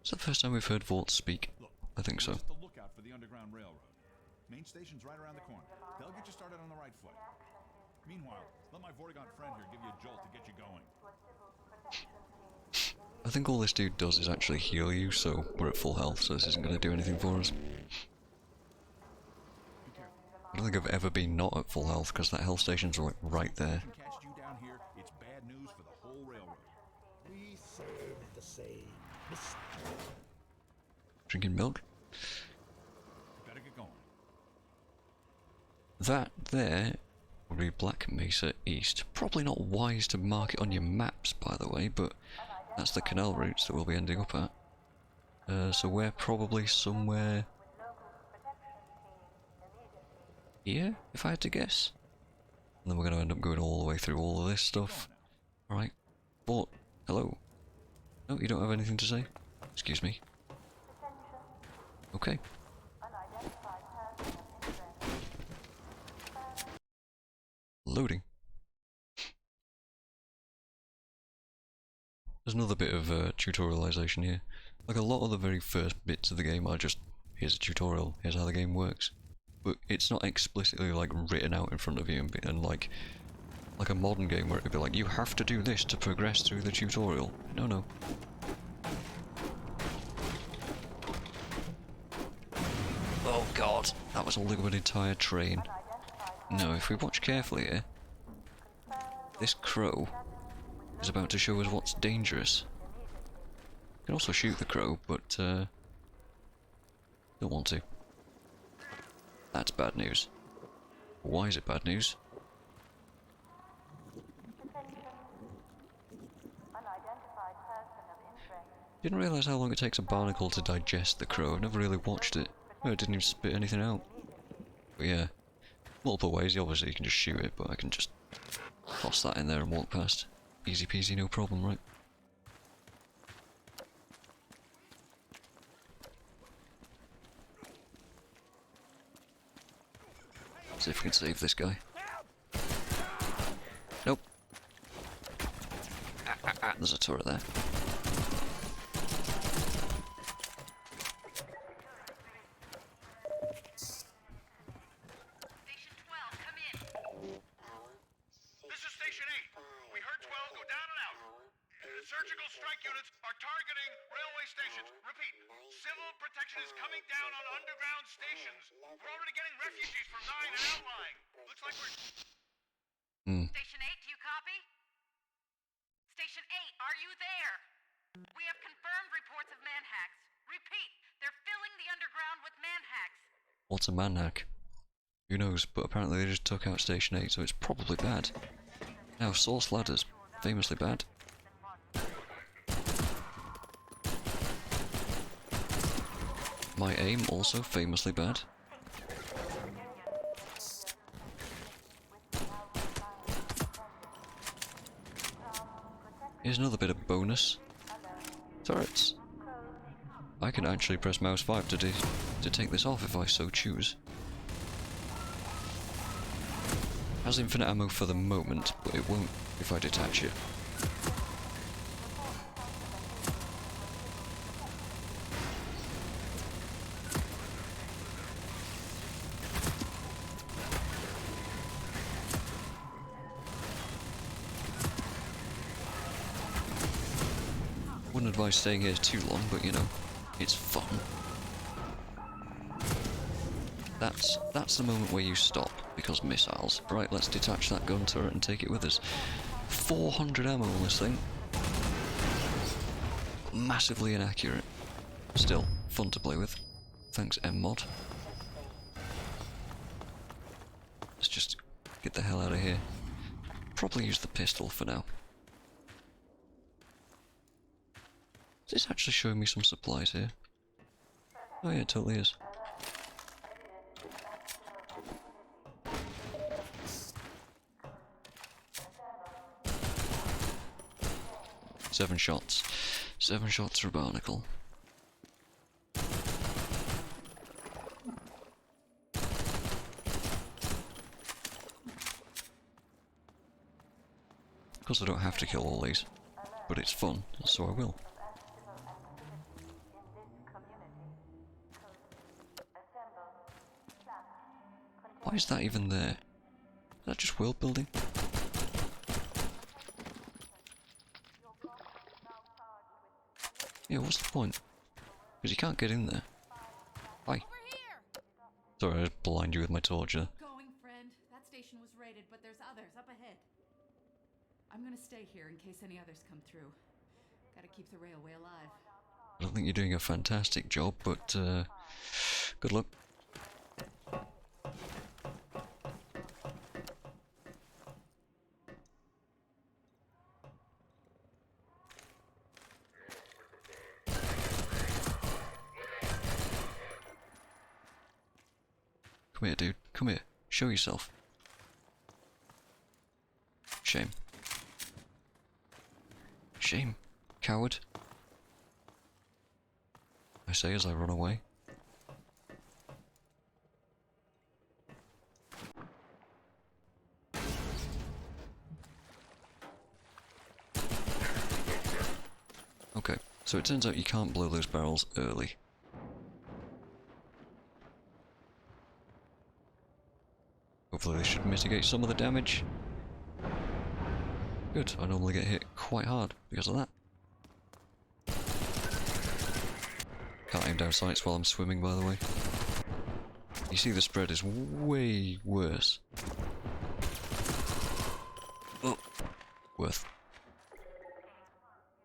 Is that the first time we've heard Vought speak? Look, I think so. just a lookout for the Underground Railroad. Main station's right around the corner. They'll get you started on the right foot. Meanwhile, let my Vortigaunt friend here give you a jolt to get you going. I think all this dude does is actually heal you, so we're at full health, so this isn't going to do anything for us. I don't think I've ever been not at full health, because that health station's like right there. Catch you down here, it's bad news for the whole railroad. We serve the same. Drinking milk? Better get going. That there will be Black Mesa East. Probably not wise to mark it on your maps, by the way, but that's the canal routes that we'll be ending up at. So we're probably somewhere here, if I had to guess. And then we're going to end up going all the way through all of this stuff. Alright. But, hello. No, you don't have anything to say? Excuse me. Okay. Loading. There's another bit of tutorialization here. Like a lot of the very first bits of the game are just, here's a tutorial, here's how the game works. But it's not explicitly like written out in front of you and like a modern game where it'd be like, you have to do this to progress through the tutorial. No, no. Oh god, that was all of an entire train. No, if we watch carefully here, this crow is about to show us what's dangerous. You can also shoot the crow, but don't want to. That's bad news. Why is it bad news? Didn't realise how long it takes a barnacle to digest the crow. I've never really watched it. No, it didn't even spit anything out. But yeah, multiple ways. Obviously you can just shoot it, but I can just toss that in there and walk past. Easy peasy, no problem, right? See if we can save this guy. Nope. There's a turret there. Station 12, come in. This is Station 8. We heard 12 go down and out. Surgical strike units are targeting railway stations. Repeat, civil protection is coming down on underground stations. We're already getting refugees from 9 and outlying. Looks like we're... Station 8, do you copy? Station 8, are you there? We have confirmed reports of manhacks. Repeat, they're filling the underground with manhacks. What's a manhack? Who knows, but apparently they just took out Station 8, so it's probably bad. Now, source ladders, famously bad. My aim, also famously bad. Here's another bit of bonus. Turrets. I can actually press mouse 5 to take this off if I so choose. Has infinite ammo for the moment, but it won't if I detach it. Wouldn't advise staying here too long, but you know, it's fun. That's the moment where you stop, because missiles. Right, let's detach that gun turret and take it with us. 400 ammo on this thing. Massively inaccurate. Still, fun to play with. Thanks, MMod. Let's just get the hell out of here. Probably use the pistol for now. Is this actually showing me some supplies here? Oh yeah, it totally is. Seven shots. 7 shots for a barnacle. Of course I don't have to kill all these, but it's fun, so I will. Why is that even there? Is that just world building? Yeah, what's the point? Because you can't get in there. Hi. Sorry, I just blind you with my torch there. Going, friend. That station was raided, but there's others up ahead. I'm gonna stay here in case any others come through. Gotta keep the railway alive. I don't think you're doing a fantastic job, but good luck. Come here, dude. Come here. Show yourself. Shame. Shame. Coward. I say as I run away. Okay, so it turns out you can't blow those barrels early. Hopefully this should mitigate some of the damage. Good, I normally get hit quite hard because of that. Can't aim down sights while I'm swimming, by the way. You see the spread is way worse. Oh, worth.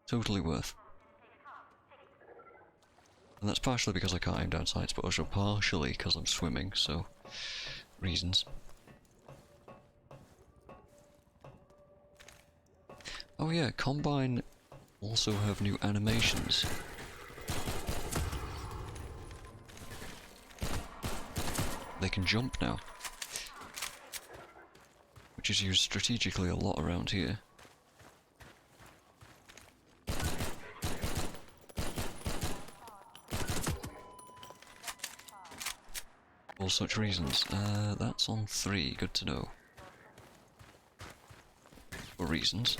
Totally worth. And that's partially because I can't aim down sights, but also partially because I'm swimming, so... reasons. Oh yeah, Combine also have new animations. They can jump now, which is used strategically a lot around here. all such reasons. That's on 3, good to know. For reasons.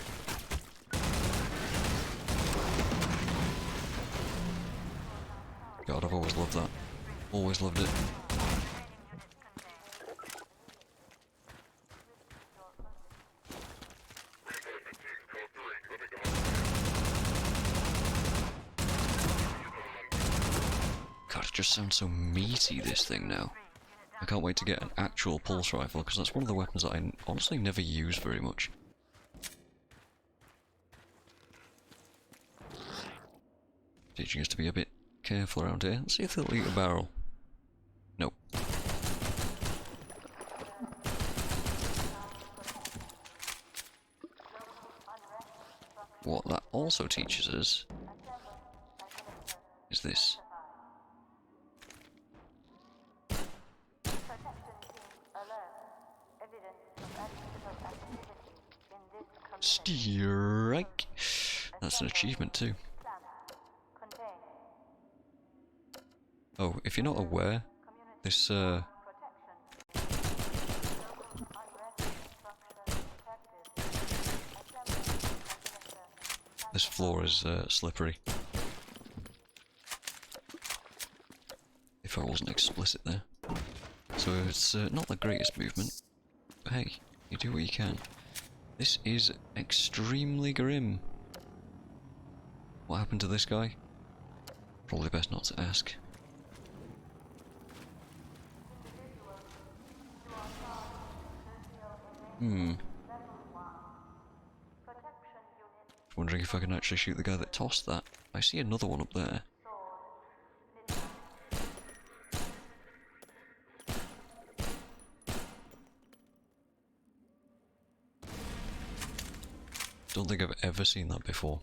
God, I've always loved that. Always loved it. God, it just sounds so meaty, this thing now. I can't wait to get an actual pulse rifle, because that's one of the weapons that I honestly never use very much. Teaching us to be a bit careful around here. Let's see if they'll eat a barrel. Nope. What that also teaches us is this. Strike! That's an achievement too. Oh, if you're not aware, this this floor is slippery. If I wasn't explicit there. So it's not the greatest movement, but hey, you do what you can. This is extremely grim. What happened to this guy? Probably best not to ask. Wondering if I can actually shoot the guy that tossed that. I see another one up there. Don't think I've ever seen that before.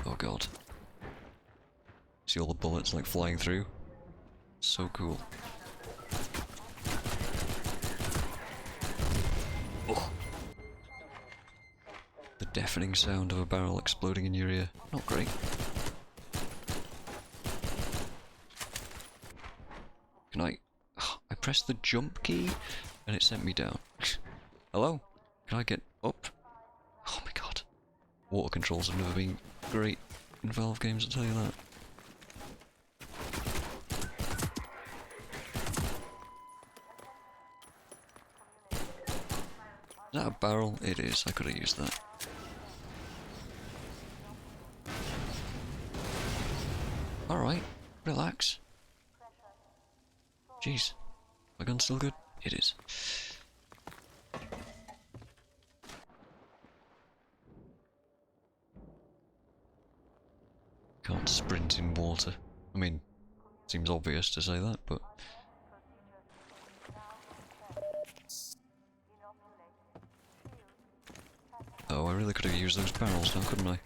Oh god. See all the bullets like flying through? So cool. Oh. The deafening sound of a barrel exploding in your ear. Not great. Can I... Oh, I pressed the jump key and it sent me down. Hello? Can I get up? Oh my god. Water controls have never been great in Valve games, I'll tell you that. Is that a barrel? It is. I could have used that. Alright, relax. Jeez. My gun's still good? It is. Can't sprint in water. I mean, seems obvious to say that, but... Oh, I really could have used those barrels now, couldn't I?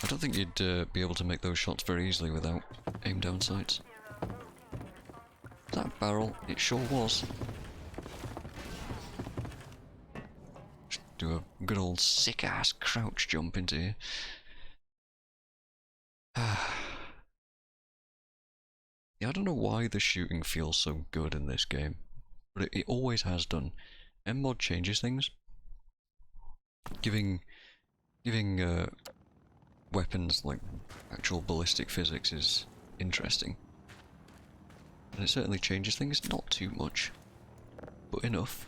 I don't think you'd be able to make those shots very easily without aim down sights. That barrel, it sure was. Just do a good old sick-ass crouch jump into here. Yeah, I don't know why the shooting feels so good in this game, but it always has done. MMod changes things, giving weapons like actual ballistic physics is interesting, and it certainly changes things. Not too much, but enough.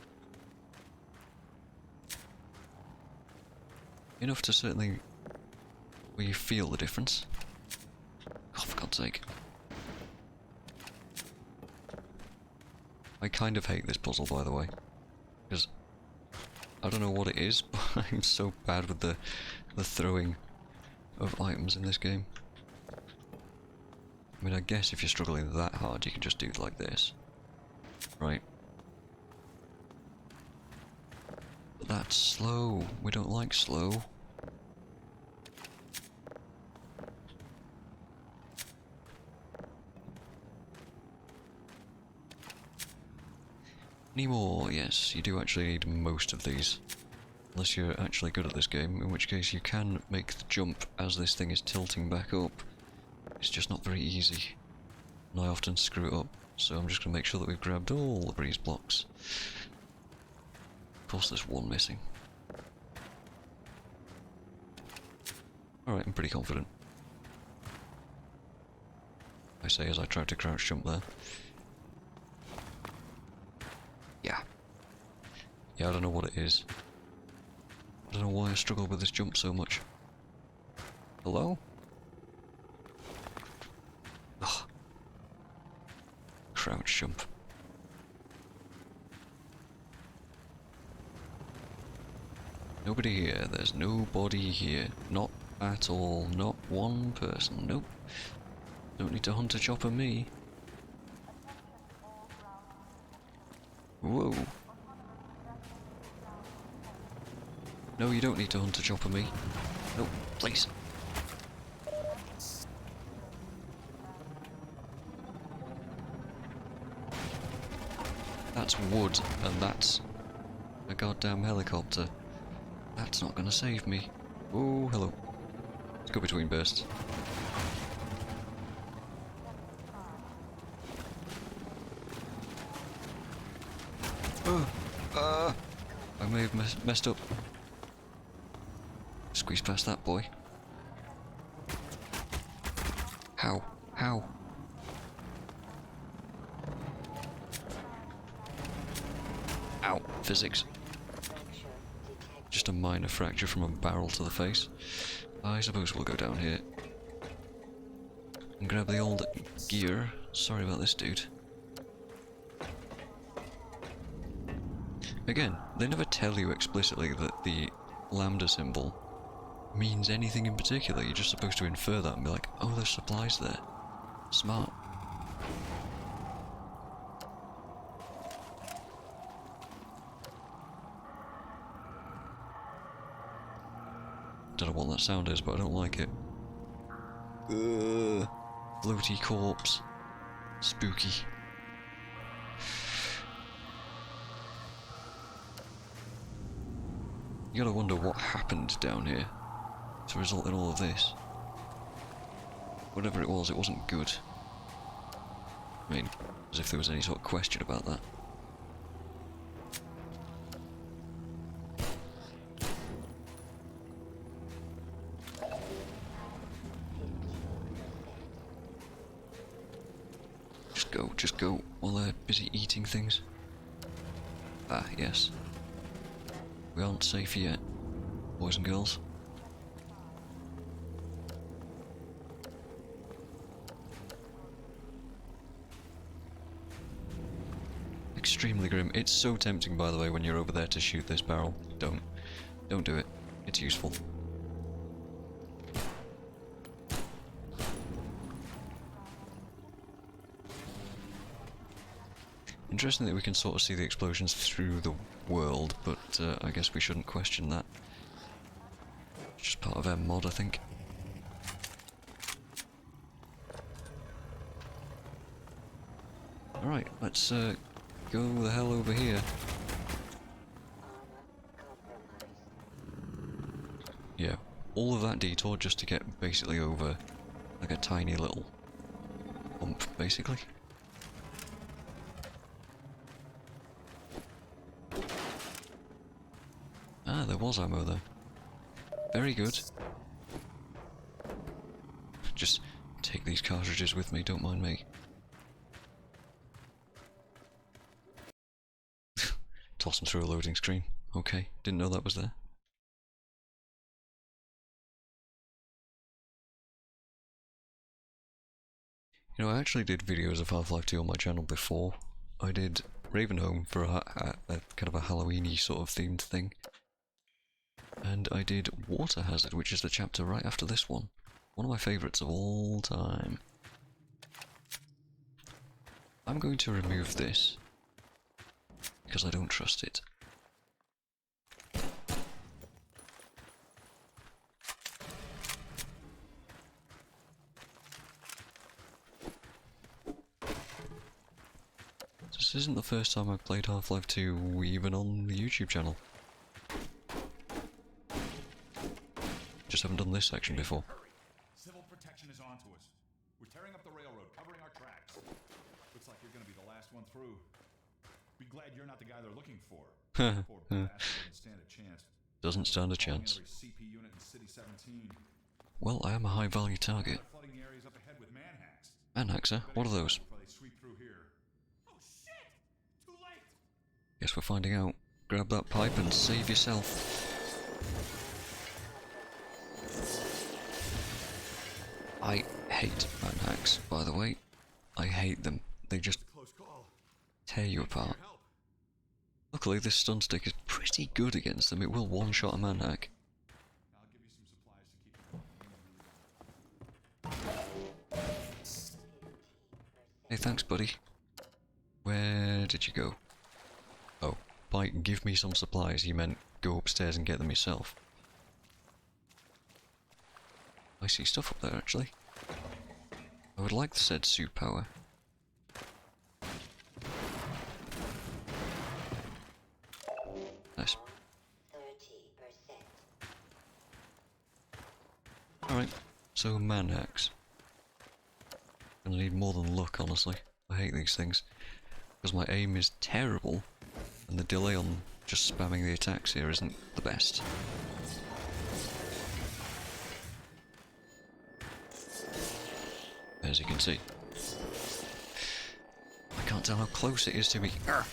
Enough to certainly where you feel the difference. Oh, for God's sake. I kind of hate this puzzle, by the way, because I don't know what it is, but I'm so bad with the throwing of items in this game. I mean, I guess if you're struggling that hard, you can just do it like this, right? But that's slow. We don't like slow. Any more? Yes, you do actually need most of these. Unless you're actually good at this game, in which case you can make the jump as this thing is tilting back up. It's just not very easy. And I often screw it up, so I'm just going to make sure that we've grabbed all the breeze blocks. Of course there's one missing. Alright, I'm pretty confident. I say as I try to crouch jump there. Yeah. Yeah, I don't know what it is. I don't know why I struggle with this jump so much. Hello? Ugh. Crouch jump. Nobody here. There's nobody here. Not at all. Not one person. Nope. Don't need to hunt a chopper me. Whoa. No, you don't need to hunt a chopper me. No, please. That's wood, and that's a goddamn helicopter. That's not gonna save me. Oh, hello. Let's go between bursts. I may have messed up. Squeeze past that boy. How? How? Ow. Physics. Just a minor fracture from a barrel to the face. I suppose we'll go down here and grab the old gear. Sorry about this, dude. Again, they never tell you explicitly that the lambda symbol means anything in particular. You're just supposed to infer that and be like, oh, there's supplies there. Smart. Don't know what that sound is, but I don't like it. Ugh. Floaty corpse. Spooky. You gotta wonder what happened down here to result in all of this. Whatever it wasn't good. I mean, as if there was any sort of question about that. Just go while they're busy eating things. Ah, yes. We aren't safe yet, boys and girls. Extremely grim. It's so tempting, by the way, when you're over there to shoot this barrel. Don't do it. It's useful. Interesting that we can sort of see the explosions through the world, but I guess we shouldn't question that. It's just part of MMod, I think. Alright, let's go the hell over here. Yeah, all of that detour just to get basically over like a tiny little bump, basically. Ah, there was ammo there. Very good. Just take these cartridges with me, don't mind me. Toss them through a loading screen. Okay, didn't know that was there. You know, I actually did videos of Half-Life 2 on my channel before. I did Ravenholm for a kind of a Halloween-y sort of themed thing. And I did Water Hazard, which is the chapter right after this one. One of my favourites of all time. I'm going to remove this, because I don't trust it. this isn't the first time I've played Half-Life 2 even on the YouTube channel. Just haven't done this section before. Civil protection is onto us. We're tearing up the railroad, covering our tracks. Looks like you're gonna be the last one through. Be glad you're not the guy they're looking for. Poor bastard doesn't stand a chance. Doesn't stand a chance. Every CP unit in City 17. Well, I am a high-value target. Flooding the areas up ahead with manhacks. Manhacks, huh? What are those? Before they sweep through here. Oh shit! Too late! Guess we're finding out. Grab that pipe and save yourself. I hate manhacks, by the way. I hate them. They just tear you apart. Luckily, this stun stick is pretty good against them. It will one-shot a manhack. I'll give you some supplies to keep. Hey, thanks, buddy. Where did you go? Oh, by give me some supplies, you meant go upstairs and get them yourself. I see stuff up there, actually. I would like the said suit power. Nice. Alright, so manhacks. Gonna need more than luck, honestly. I hate these things. Because my aim is terrible, and the delay on just spamming the attacks here isn't the best. As you can see. I can't tell how close it is to me. Arrgh.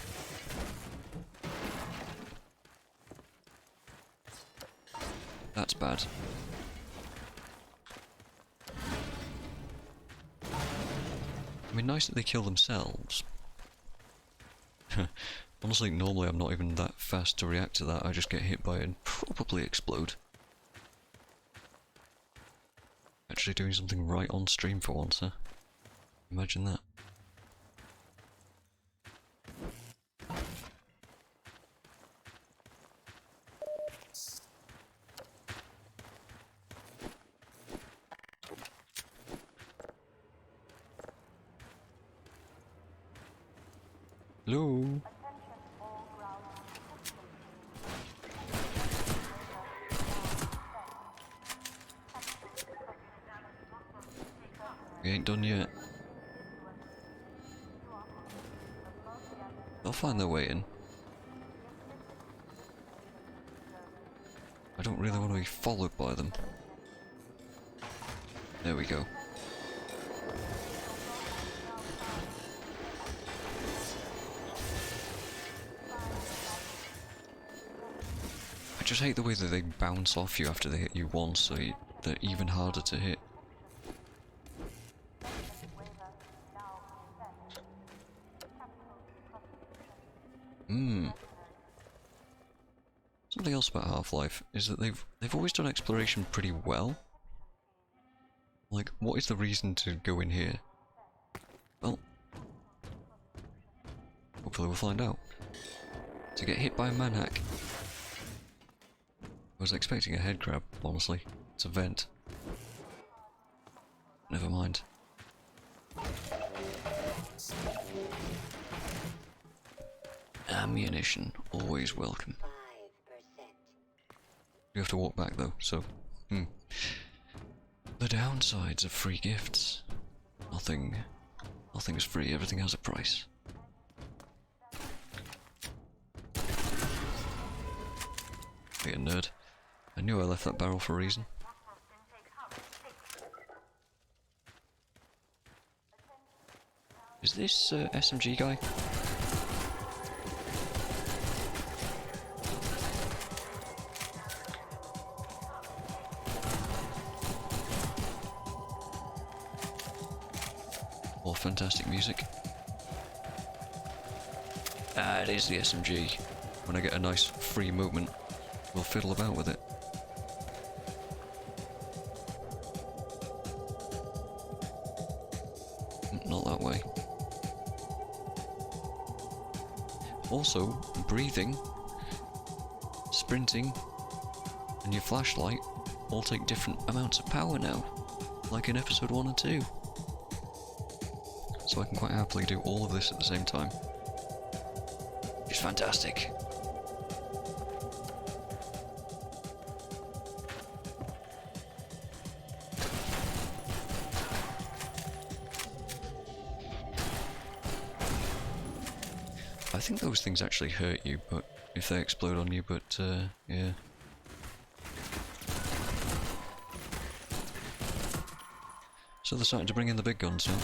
That's bad. I mean, nice that they kill themselves. Honestly, normally I'm not even that fast to react to that. I just get hit by it and probably explode. Actually doing something right on stream for once, huh? Imagine that. Hello? We ain't done yet. They'll find their way in. I don't really want to be followed by them. There we go. I just hate the way that they bounce off you after they hit you once, so they're even harder to hit. Something else about Half-Life is that they've always done exploration pretty well. Like, what is the reason to go in here? Well, hopefully we'll find out. To get hit by a manhack. I was expecting a head grab, honestly. It's a vent. Never mind. Ammunition, always welcome. You have to walk back though, so the downsides of free gifts. Nothing's free, everything has a price. Be a nerd. I knew I left that barrel for a reason. Is this SMG guy? More fantastic music. Ah, it is the SMG. When I get a nice free movement, we'll fiddle about with it. Not that way. Also, breathing, sprinting, and your flashlight all take different amounts of power now, like in episode 1 and 2. So I can quite happily do all of this at the same time. is fantastic. I think those things actually hurt you, but if they explode on you, but yeah. So they're starting to bring in the big guns now.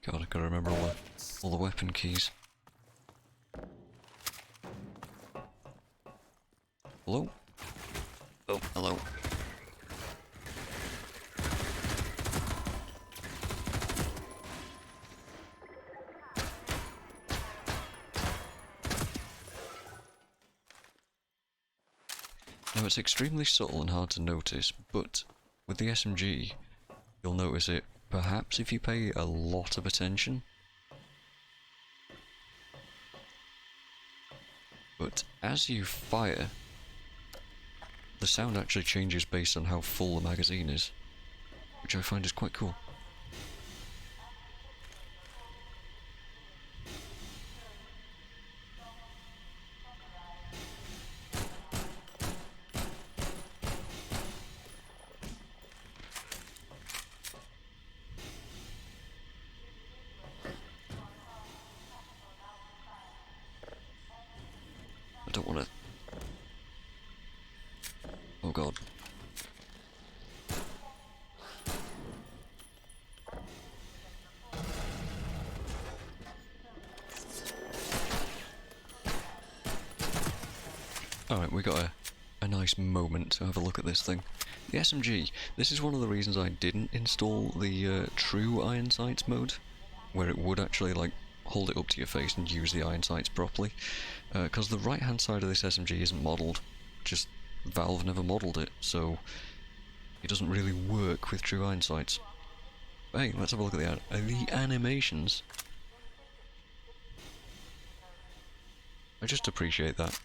God, I gotta remember all the weapon keys. Hello? Oh, hello. Now it's extremely subtle and hard to notice, but with the SMG, you'll notice it perhaps if you pay a lot of attention. But as you fire, the sound actually changes based on how full the magazine is, which I find is quite cool. I don't want to... Oh god. Alright, we got a nice moment to have a look at this thing. The SMG, this is one of the reasons I didn't install the true iron sights mode, where it would actually like hold it up to your face and use the iron sights properly, because the right hand side of this SMG isn't modelled, just Valve never modelled it, so it doesn't really work with true iron sights. But hey, let's have a look at the animations. I just appreciate that.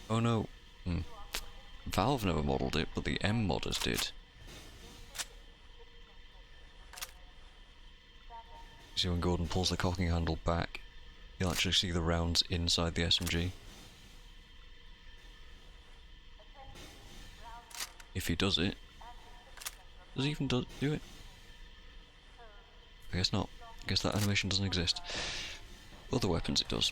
Oh no, Valve never modelled it, but the MModders did. See when Gordon pulls the cocking handle back, you'll actually see the rounds inside the SMG. If he does it, does he even do it? I guess not. I guess that animation doesn't exist. Other weapons it does.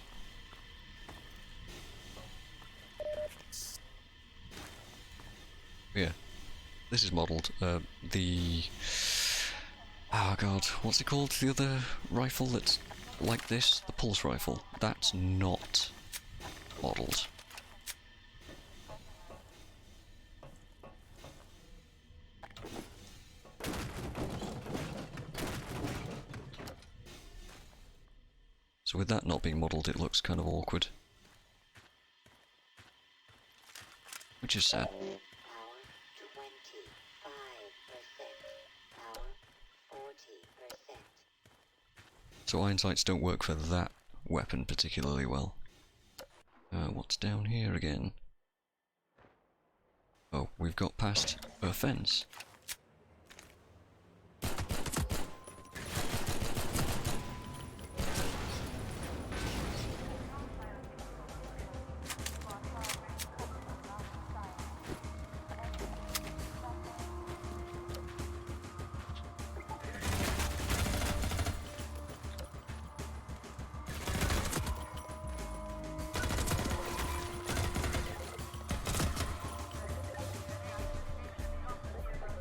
Yeah, this is modelled. The... Oh god, what's it called? The other rifle that's like this? The pulse rifle. That's not modelled. So with that not being modelled, it looks kind of awkward. Which is sad. So iron sights don't work for that weapon particularly well. What's down here again? Oh, we've got past a fence.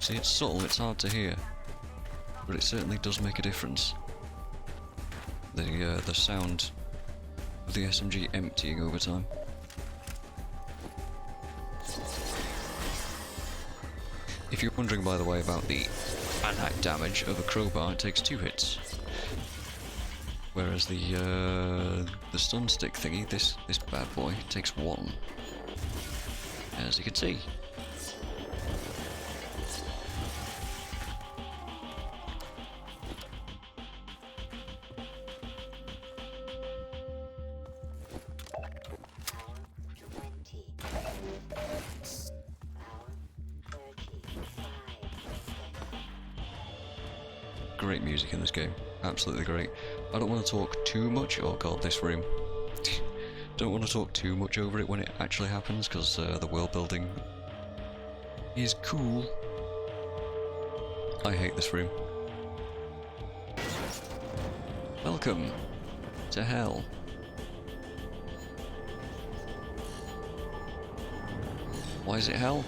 See, it's subtle, it's hard to hear, but it certainly does make a difference. The sound of the SMG emptying over time. If you're wondering, by the way, about the attack damage of a crowbar, it takes 2 hits. Whereas the stun stick thingy, this bad boy, takes 1. As you can see. great music in this game. Absolutely great. I don't want to talk too much. Oh god, this room. Don't want to talk too much over it when it actually happens, because the world building is cool. I hate this room. Welcome to hell. Why is it hell?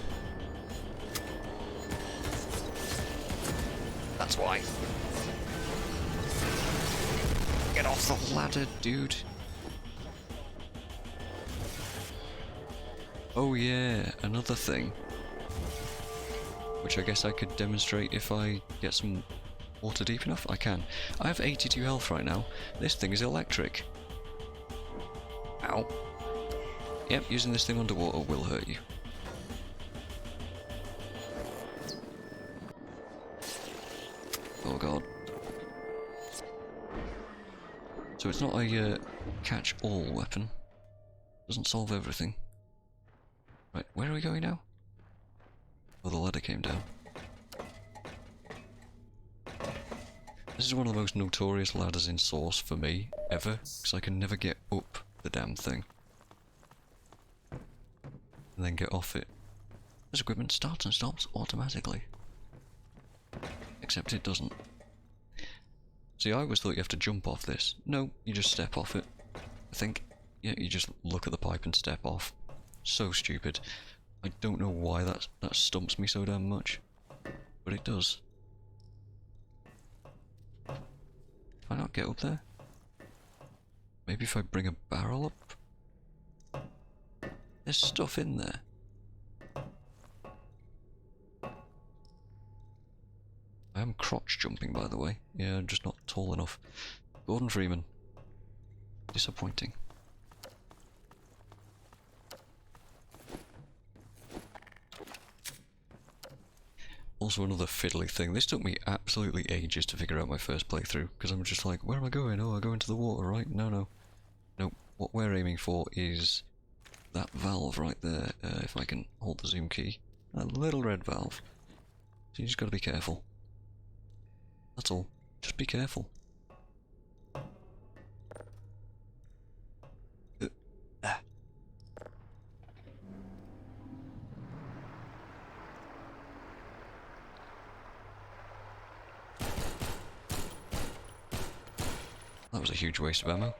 That's why. Get off the ladder, dude. Oh yeah, another thing. Which I guess I could demonstrate if I get some water deep enough. I can. I have 82 health right now. This thing is electric. Ow. Yep, using this thing underwater will hurt you. Oh god. So it's not a catch-all weapon. Doesn't solve everything. Right, where are we going now? Oh, the ladder came down. This is one of the most notorious ladders in Source for me, ever, because I can never get up the damn thing. And then get off it. This equipment starts and stops automatically. Except it doesn't. See, I always thought you have to jump off this. No, you just step off it. I think, yeah, you just look at the pipe and step off. So stupid. I don't know why that stumps me so damn much. But it does. Can I not get up there? Maybe if I bring a barrel up? There's stuff in there. I am crotch jumping, by the way. Yeah, I'm just not tall enough. Gordon Freeman. Disappointing. Also another fiddly thing. This took me absolutely ages to figure out my first playthrough, because I'm just like, where am I going? Oh, I go into the water, right? No, no. No, what we're aiming for is that valve right there, if I can hold the zoom key. That little red valve. So you just gotta be careful. That's all. Just be careful. That was a huge waste of ammo.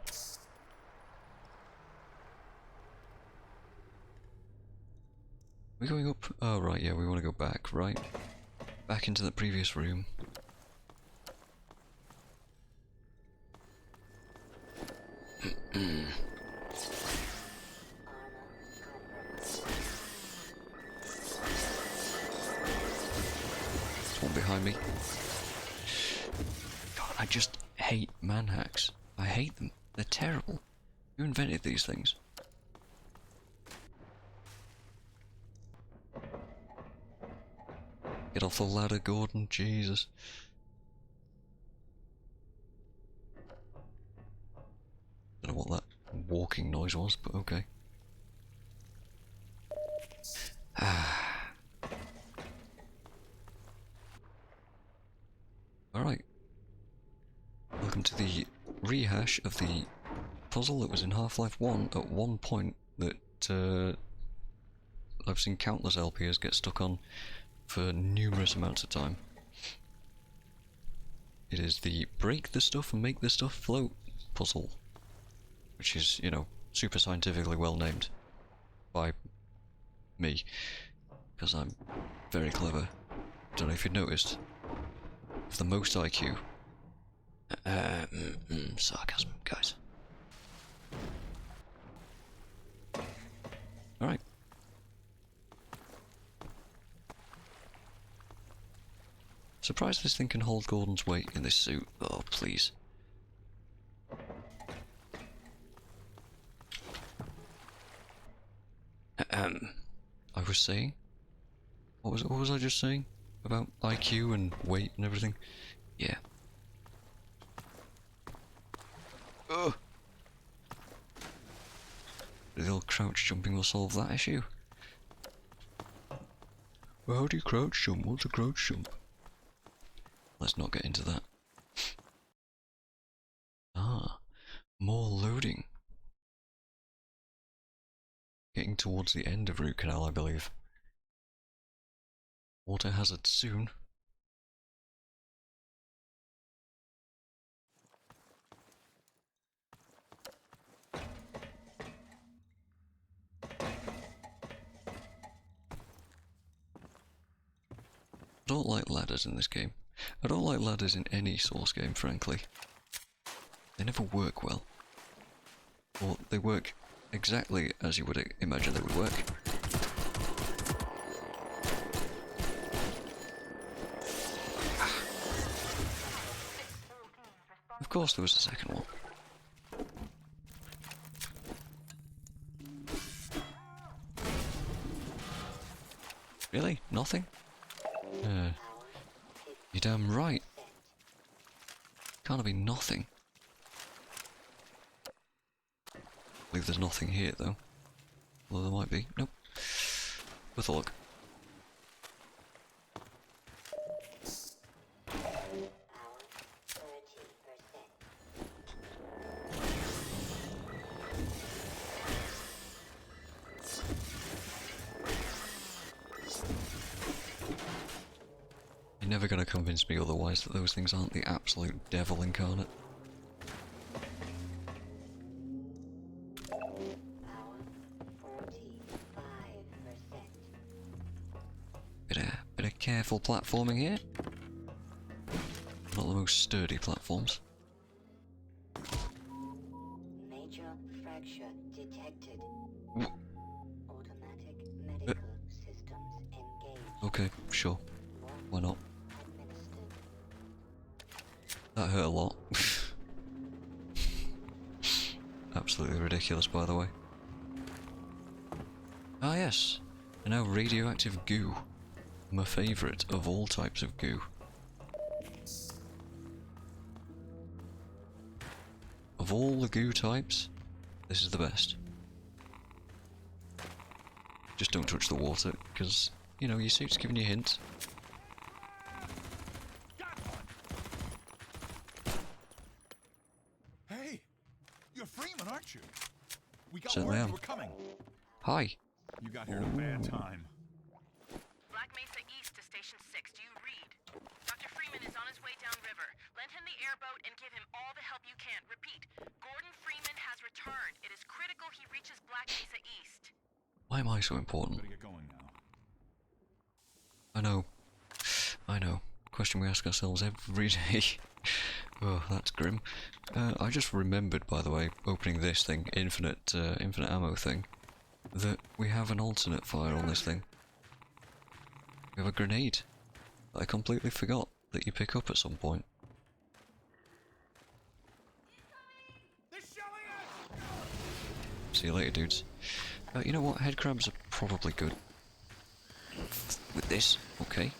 We're going up? Oh right, yeah, we want to go back, right? Back into the previous room. There's one behind me. God, I just hate manhacks. I hate them. They're terrible. Who invented these things? Get off the ladder, Gordon. Jesus. Don't know what that walking noise was, but okay. Alright. Welcome to the rehash of the puzzle that was in Half-Life 1 at one point that I've seen countless LPers get stuck on for numerous amounts of time. It is the break the stuff and make the stuff float puzzle, which is, you know, super scientifically well named by me, because I'm very clever. Don't know if you've noticed. With the most IQ. Sarcasm, guys. Alright. Surprised this thing can hold Gordon's weight in this suit. Oh, please. I was saying? What was I just saying? About IQ and weight and everything? Yeah. Ugh! The little crouch jumping will solve that issue. Well, how do you crouch jump? What's a crouch jump? Let's not get into that. getting towards the end of Root Canal, I believe. Water hazard soon. I don't like ladders in this game. I don't like ladders in any Source game, frankly. They never work well. Or they work exactly as you would imagine they would work. Of course there was a second one. Really? Nothing? You're damn right. Can't be nothing. I believe there's nothing here though. Although there might be. Nope. With a look. You're never going to convince me otherwise that those things aren't the absolute devil incarnate. Bit of careful platforming here. Not the most sturdy platforms. Major fracture detected. Automatic medical systems engaged. Okay, sure. Why not? That hurt a lot. Absolutely ridiculous, by the way. Ah yes, and now radioactive goo. My favourite of all types of goo. Of all the goo types, this is the best. Just don't touch the water, because, you know, your suit's giving you hints. Hey, you're Freeman, aren't you? We got Certainly word am. you were coming. Hi. You got here at a bad time. Black Mesa East to Station 6. Do you read? Dr. Freeman is on his way downriver. Lend him the airboat and give him all the help you can. Repeat, Gordon Freeman has returned. It is critical he reaches Black Mesa East. Why am I so important? Better get going now. I know. I know. Question we ask ourselves every day. Oh, that's grim. I just remembered, by the way, opening this thing, infinite ammo thing, that we have an alternate fire on this thing. We have a grenade that I completely forgot that you pick up at some point. See you later, dudes. You know what? Head crabs are probably good. With this, okay.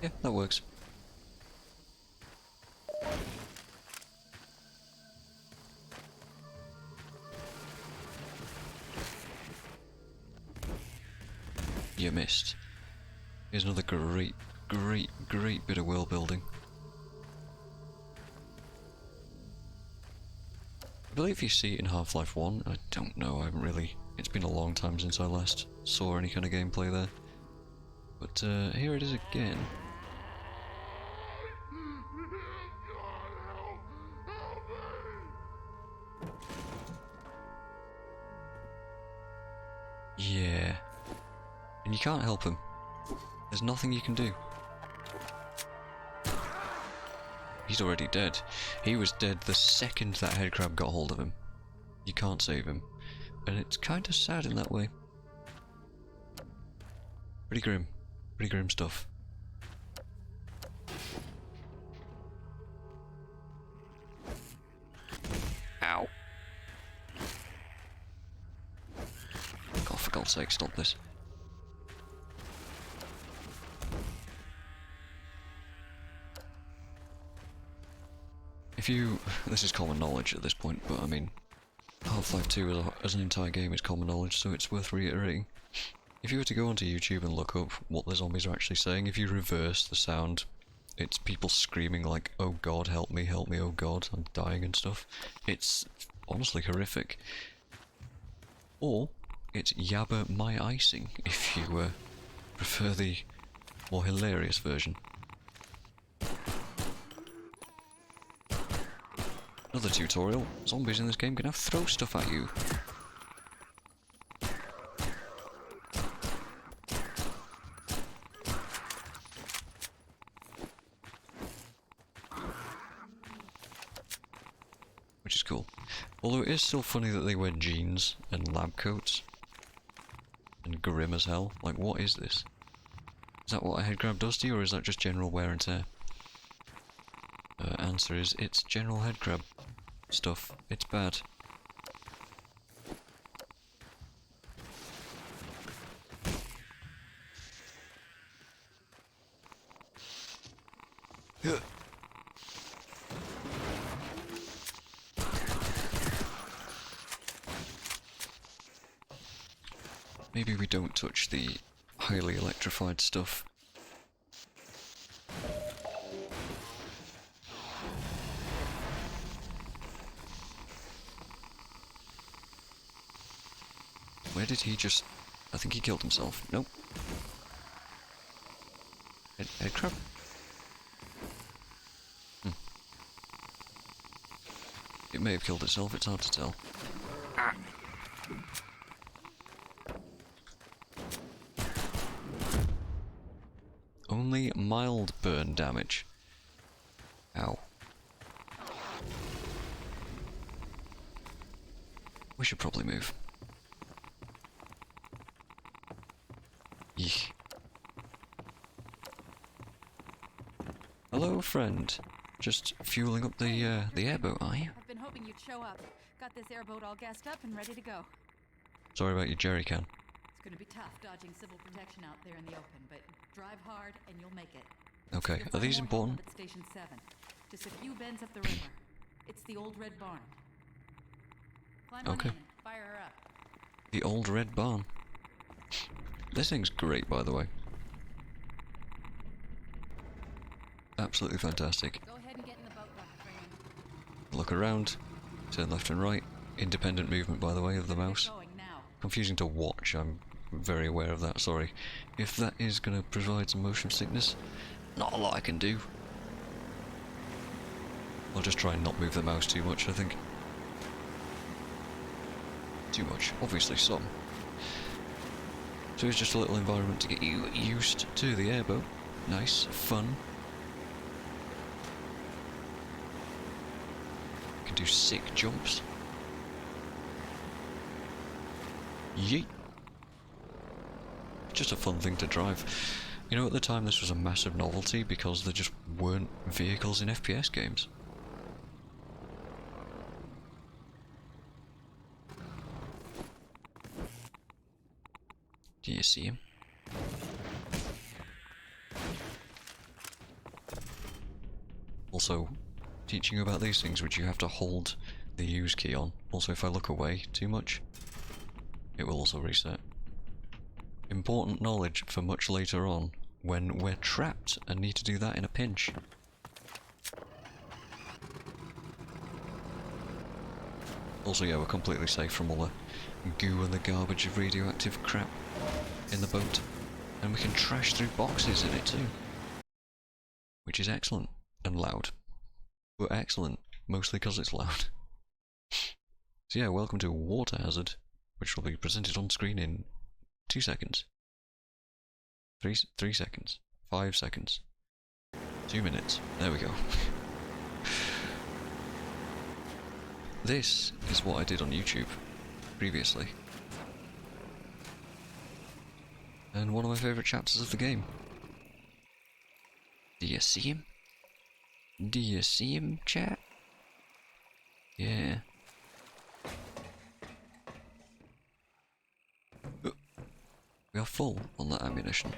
Yeah, that works. You missed. Here's another great bit of world building. I believe you see it in Half-Life 1. I don't know, I haven't really... It's been a long time since I last saw any kind of gameplay there. But here it is again. Yeah. And you can't help him. There's nothing you can do. He's already dead. He was dead the second that headcrab got hold of him. You can't save him. And it's kind of sad in that way. Pretty grim. Pretty grim stuff. Ow. God, for God's sake, stop this. If you... This is common knowledge at this point, but I mean... Half-Life 2 as an entire game is common knowledge, so it's worth reiterating. If you were to go onto YouTube and look up what the zombies are actually saying, if you reverse the sound, it's people screaming like, "Oh God, help me, oh God, I'm dying" and stuff. It's honestly horrific. Or it's Yabba My Icing, if you prefer the more hilarious version. Another tutorial. Zombies in this game can now throw stuff at you. Which is cool. Although it is still funny that they wear jeans and lab coats. And grim as hell. Like, what is this? Is that what a head grab does to you, or is that just general wear and tear? Answer is, it's general head grab stuff. It's bad. Maybe we don't touch the highly electrified stuff. Where did he just... I think he killed himself. Nope. Head crab? It may have killed itself, it's hard to tell. Only mild burn damage. Ow. We should probably move. Yeesh. Hello, friend. Just fueling up the airboat, are you? I've been hoping you'd show up. Got this airboat all gassed up and ready to go. Sorry about your jerry can. It's gonna be tough dodging civil protection out there in the open, but drive hard and you'll make it. Okay, You'll are find these more important? help at Station 7. Just a few bends up the river. It's the old red barn. Climb on Okay. in, fire her up. The old red barn. This thing's great, by the way. Absolutely fantastic. Go ahead and get in the boat, Dr. Freeman. Look around, turn left and right. Independent movement, by the way, of the mouse. Going now. Confusing to watch, I'm very aware of that, sorry. If that is going to provide some motion sickness, not a lot I can do. I'll just try and not move the mouse too much, I think. Too much, obviously some. So it's just a little environment to get you used to the airboat. Nice, fun. Can do sick jumps. Yeet. Just a fun thing to drive. You know, at the time this was a massive novelty because there just weren't vehicles in FPS games. Do you see him? Also, teaching you about these things, which you have to hold the use key on. Also, if I look away too much, it will also reset. Important knowledge for much later on, when we're trapped and need to do that in a pinch. Also, yeah, we're completely safe from all the goo and the garbage of radioactive crap in the boat. And we can trash through boxes in it too. Which is excellent. And loud. But excellent, mostly because it's loud. So yeah, welcome to Water Hazard, which will be presented on screen in 2 seconds. 3 seconds. 5 seconds. 2 minutes. There we go. This is what I did on YouTube previously. And one of my favourite chapters of the game. Do you see him? Do you see him, chat? Yeah. We are full on that ammunition.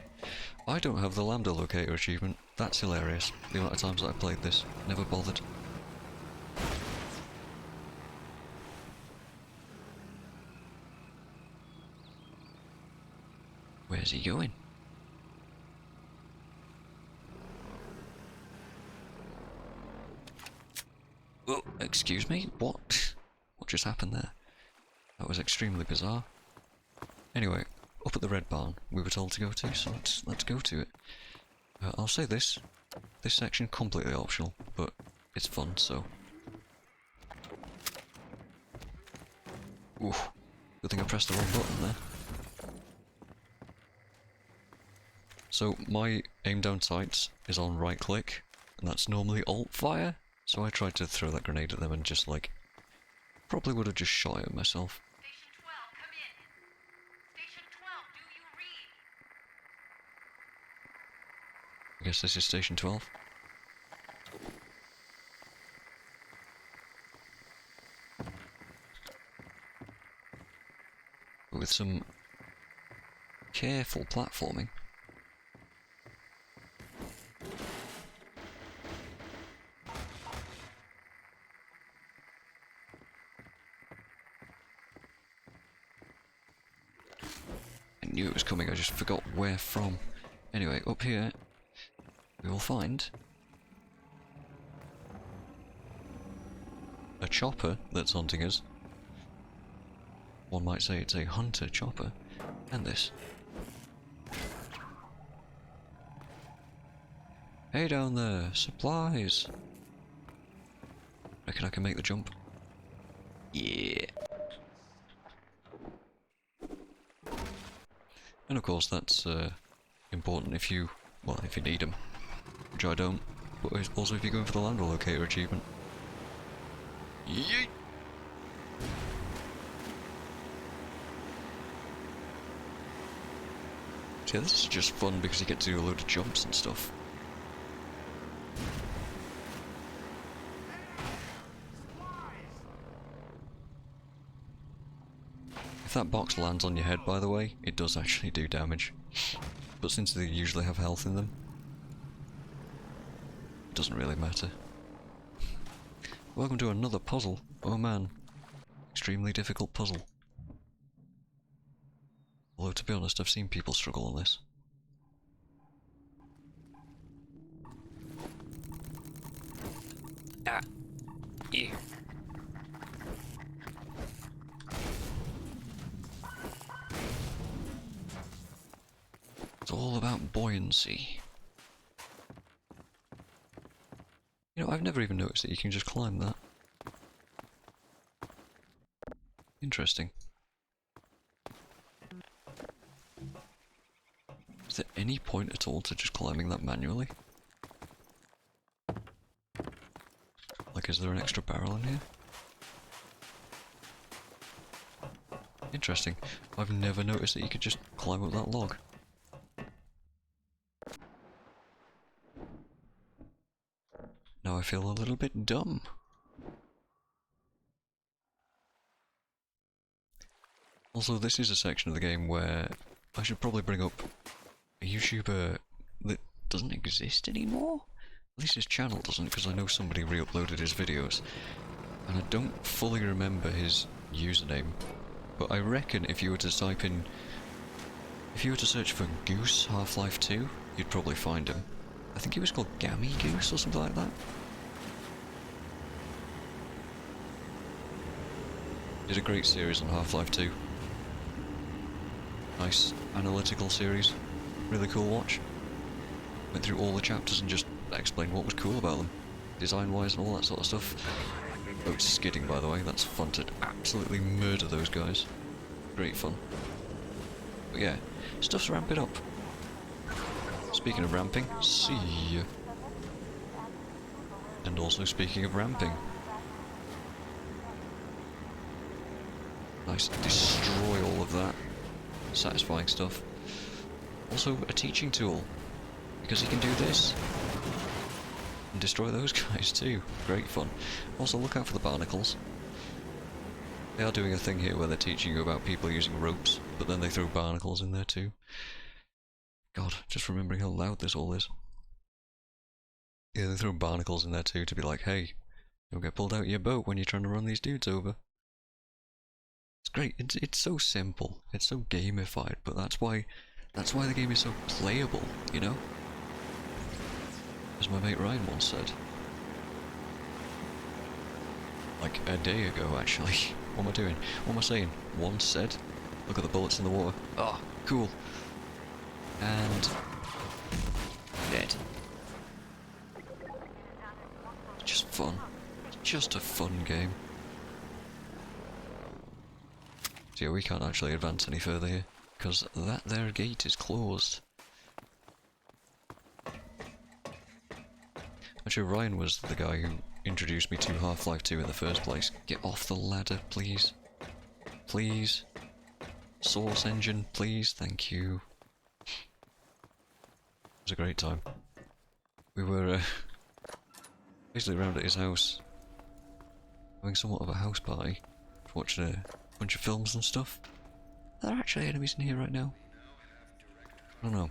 I don't have the Lambda Locator achievement. That's hilarious. The amount of times that I played this. Never bothered. Where's he going? Oh, excuse me? What? What just happened there? That was extremely bizarre. Anyway, up at the red barn we were told to go to, so let's go to it. I'll say this section completely optional, but it's fun, so... Oof, good thing I pressed the wrong button there. So my aim down sights is on right click, and that's normally alt fire, so I tried to throw that grenade at them and just like, probably would have just shot at myself. Station 12, come in. Station 12, do you read? I guess this is Station 12. With some careful platforming. I knew it was coming, I just forgot where from. Anyway, up here we will find a chopper that's hunting us. One might say it's a hunter chopper. And this. Hey down there, supplies! Reckon I can make the jump? Yeah! And of course that's important if you need them. Which I don't. But also if you're going for the land relocator achievement. Yeet! Yeah, this is just fun because you get to do a load of jumps and stuff. If that box lands on your head, by the way, it does actually do damage. But since they usually have health in them, it doesn't really matter. Welcome to another puzzle. Oh man. Extremely difficult puzzle. Although, to be honest, I've seen people struggle on this. Ah! Yeah. It's all about buoyancy. You know, I've never even noticed that you can just climb that. Interesting. Is there any point at all to just climbing that manually? Like, is there an extra barrel in here? Interesting. I've never noticed that you could just climb up that log. Now I feel a little bit dumb. Also, this is a section of the game where I should probably bring up a YouTuber that doesn't exist anymore? At least his channel doesn't, because I know somebody re-uploaded his videos. And I don't fully remember his username. But I reckon if you were to type in... if you were to search for Goose Half-Life 2, you'd probably find him. I think he was called Gammy Goose or something like that. Did a great series on Half-Life 2. Nice analytical series. Really cool watch. Went through all the chapters and just explained what was cool about them. Design-wise and all that sort of stuff. Boat skidding, by the way. That's fun to absolutely murder those guys. Great fun. But yeah, stuff's ramping up. Speaking of ramping, see ya. And also speaking of ramping. Nice, destroy all of that. Satisfying stuff. Also a teaching tool, because you can do this and destroy those guys too. Great fun. Also look out for the barnacles. They are doing a thing here where they're teaching you about people using ropes, but then they throw barnacles in there too. God, just remembering how loud this all is. Yeah, they throw barnacles in there too to be like, hey, don't get pulled out of your boat when you're trying to run these dudes over. It's great. It's so simple. It's so gamified, but that's why the game is so playable, you know? As my mate Ryan once said. Like a day ago, actually. What am I doing? What am I saying? Once said? Look at the bullets in the water. Oh, cool. And dead. It's just fun. It's just a fun game. So yeah, we can't actually advance any further here, because that there gate is closed. Actually, Ryan was the guy who introduced me to Half-Life 2 in the first place. Get off the ladder, please. Please. Source engine, please. Thank you. It was a great time. We were basically around at his house, having somewhat of a house party, watching a bunch of films and stuff. Are there actually enemies in here right now? I don't know.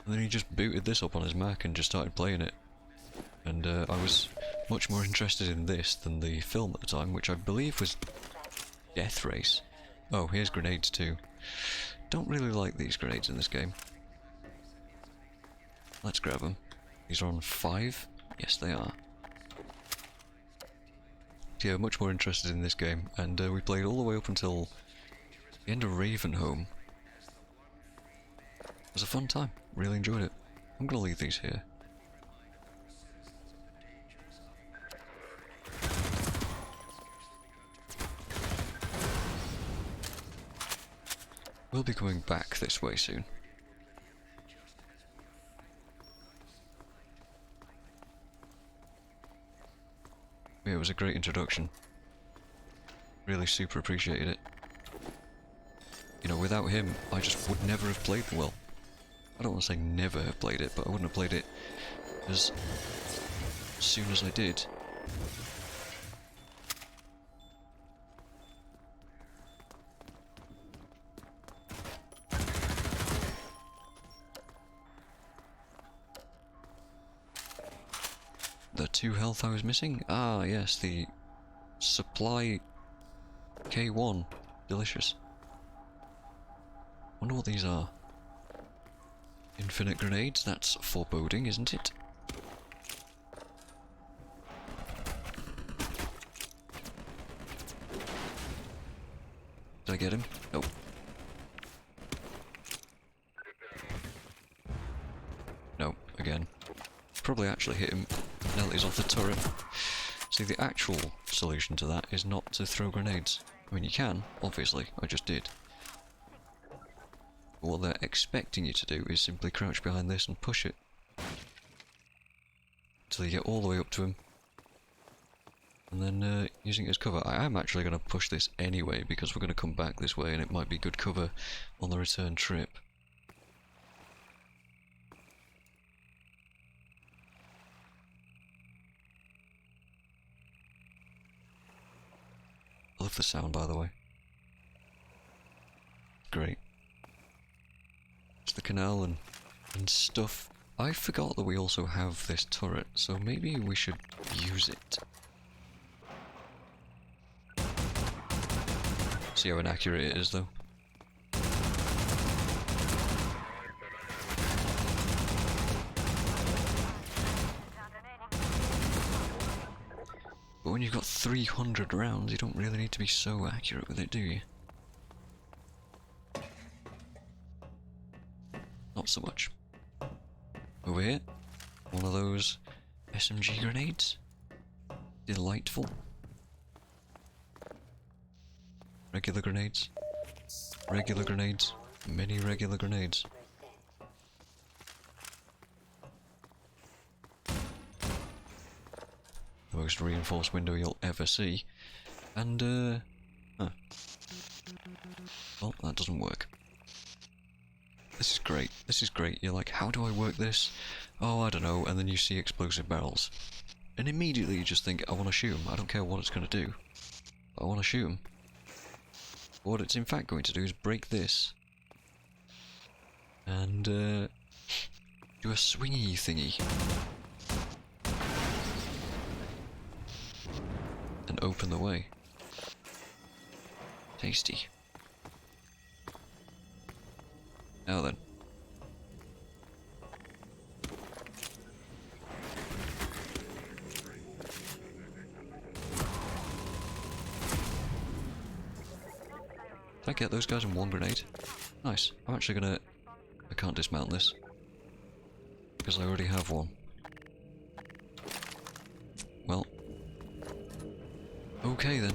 And then he just booted this up on his Mac and just started playing it. And I was much more interested in this than the film at the time, which I believe was Death Race. Oh, here's grenades too. Don't really like these grenades in this game. Let's grab them. These are on 5? Yes, they are. So yeah, much more interested in this game, and we played all the way up until the end of Ravenholm. It was a fun time. Really enjoyed it. I'm gonna leave these here. We'll be coming back this way soon. Yeah, it was a great introduction. Really super appreciated it. You know, without him, I just would never have played, well, I don't want to say never have played it, but I wouldn't have played it as soon as I did. The 2 health I was missing? Ah, yes, the supply K1. Delicious. Wonder what these are. Infinite grenades, that's foreboding, isn't it? Did I get him? Nope. No, again. Probably actually hit him now that he's off the turret. See, the actual solution to that is not to throw grenades. I mean, you can, obviously, I just did. But what they're expecting you to do is simply crouch behind this and push it. Until you get all the way up to him. And then using it as cover. I am actually going to push this anyway, because we're going to come back this way and it might be good cover on the return trip. I love the sound, by the way. Great. It's the canal and stuff. I forgot that we also have this turret, so maybe we should use it. See how inaccurate it is, though. But when you've got 300 rounds, you don't really need to be so accurate with it, do you? Not so much. Over here, one of those SMG grenades. Delightful. Regular grenades. Regular grenades. Many regular grenades. The most reinforced window you'll ever see. And, huh. Well, that doesn't work. This is great. This is great. You're like, how do I work this? Oh, I don't know. And then you see explosive barrels. And immediately you just think, I want to shoot him. I don't care what it's going to do. I want to shoot him. What it's in fact going to do is break this. And, do a swingy thingy. And open the way. Tasty. Now then. Did I get those guys in one grenade? Nice. I'm actually gonna... I can't dismount this. Because I already have one. Well. Okay then.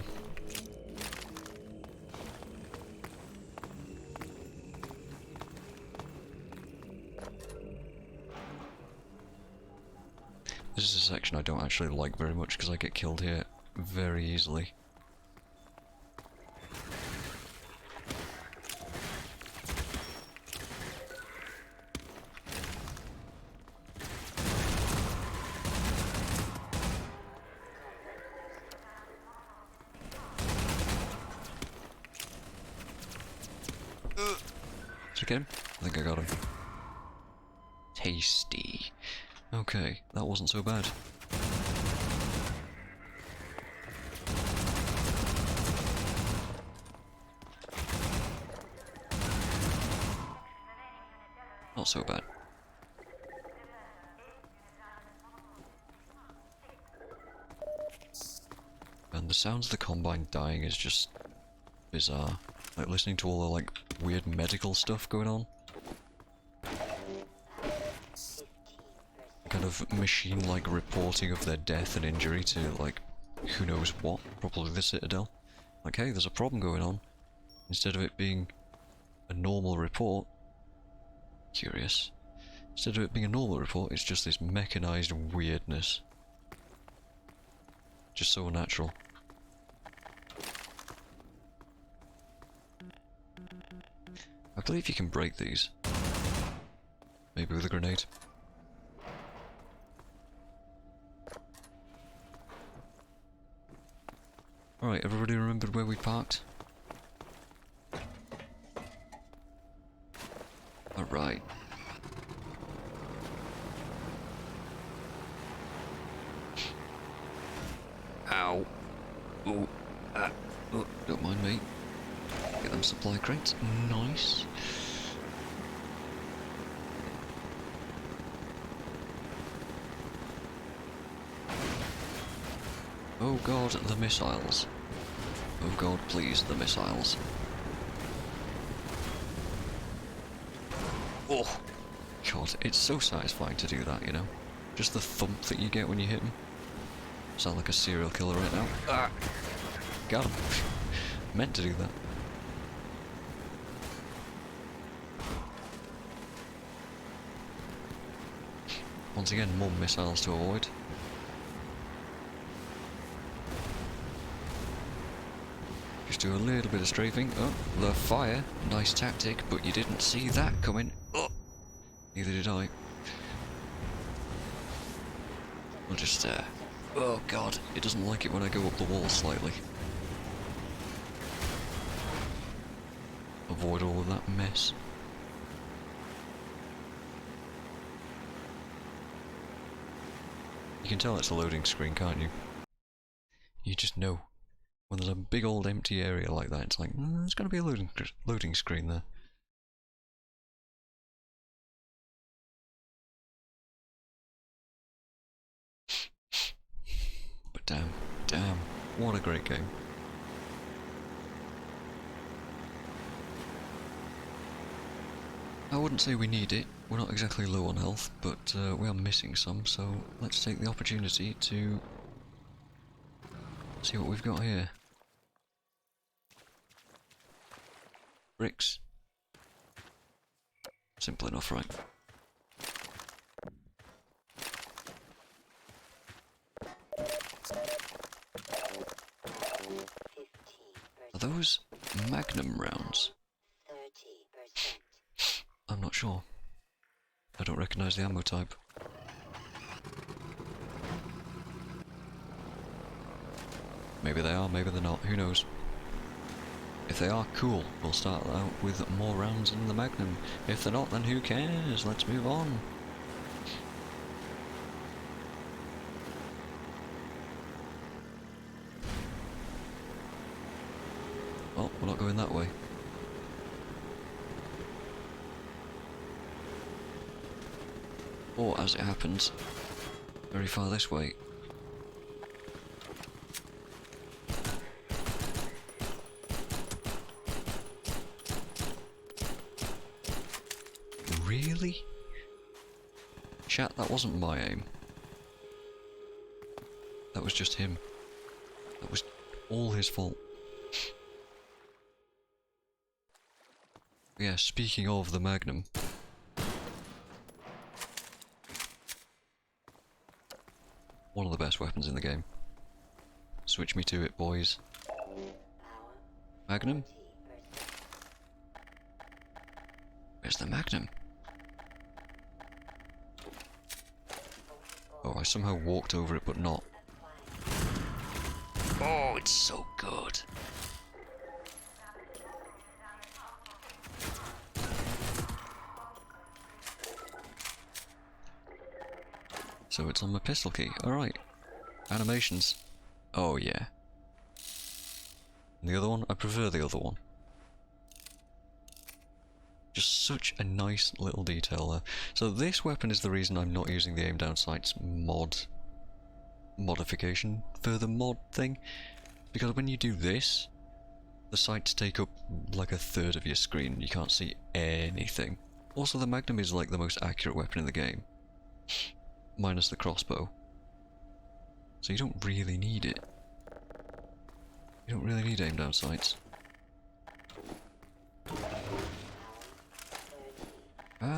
This is a section I don't actually like very much because I get killed here very easily. Did I get him? I think I got him. Tasty. Okay, that wasn't so bad. Not so bad. And the sounds of the Combine dying is just bizarre. Like listening to all the like weird medical stuff going on. Kind of machine-like reporting of their death and injury to like who knows what, probably the Citadel. Like, hey, there's a problem going on. Instead of it being a normal report, curious. Instead of it being a normal report, it's just this mechanized weirdness. Just so unnatural. I believe you can break these. Maybe with a grenade. Alright, everybody remembered where we parked? Alright. Ow. Oh. Oh, don't mind me. Get them supply crates. Nice. Oh god, the missiles. Oh god, please, the missiles. Oh! God, it's so satisfying to do that, you know? Just the thump that you get when you hit him. Sound like a serial killer right now. Ah! Got him. Meant to do that. Once again, more missiles to avoid. Just do a little bit of strafing. Oh, the fire. Nice tactic, but you didn't see that coming. Oh! Neither did I. We'll just, oh god, it doesn't like it when I go up the wall slightly. Avoid all of that mess. You can tell it's a loading screen, can't you? You just know. When there's a big old empty area like that, it's like, there's going to be a loading screen there. But damn, what a great game. I wouldn't say we need it. We're not exactly low on health, but we are missing some, so let's take the opportunity to see what we've got here. Bricks. Simple enough, right? Are those Magnum rounds? 30%. I'm not sure. I don't recognise the ammo type. Maybe they are, maybe they're not, who knows. If they are, cool. We'll start out with more rounds in the Magnum. If they're not, then who cares? Let's move on. Well, we're not going that way. Or, as it happens, very far this way. Really? Chat, that wasn't my aim. That was just him. That was all his fault. Yeah, speaking of the Magnum. One of the best weapons in the game. Switch me to it, boys. Magnum? Where's the Magnum? Oh, I somehow walked over it, but not. Oh, it's so good. So it's on my pistol key. Alright. Animations. Oh, yeah. And the other one? I prefer the other one. Just such a nice little detail there. So this weapon is the reason I'm not using the aim down sights modification for the mod thing. Because when you do this, the sights take up like a third of your screen. You can't see anything. Also, the Magnum is like the most accurate weapon in the game. Minus the crossbow. So you don't really need it. You don't really need aim down sights.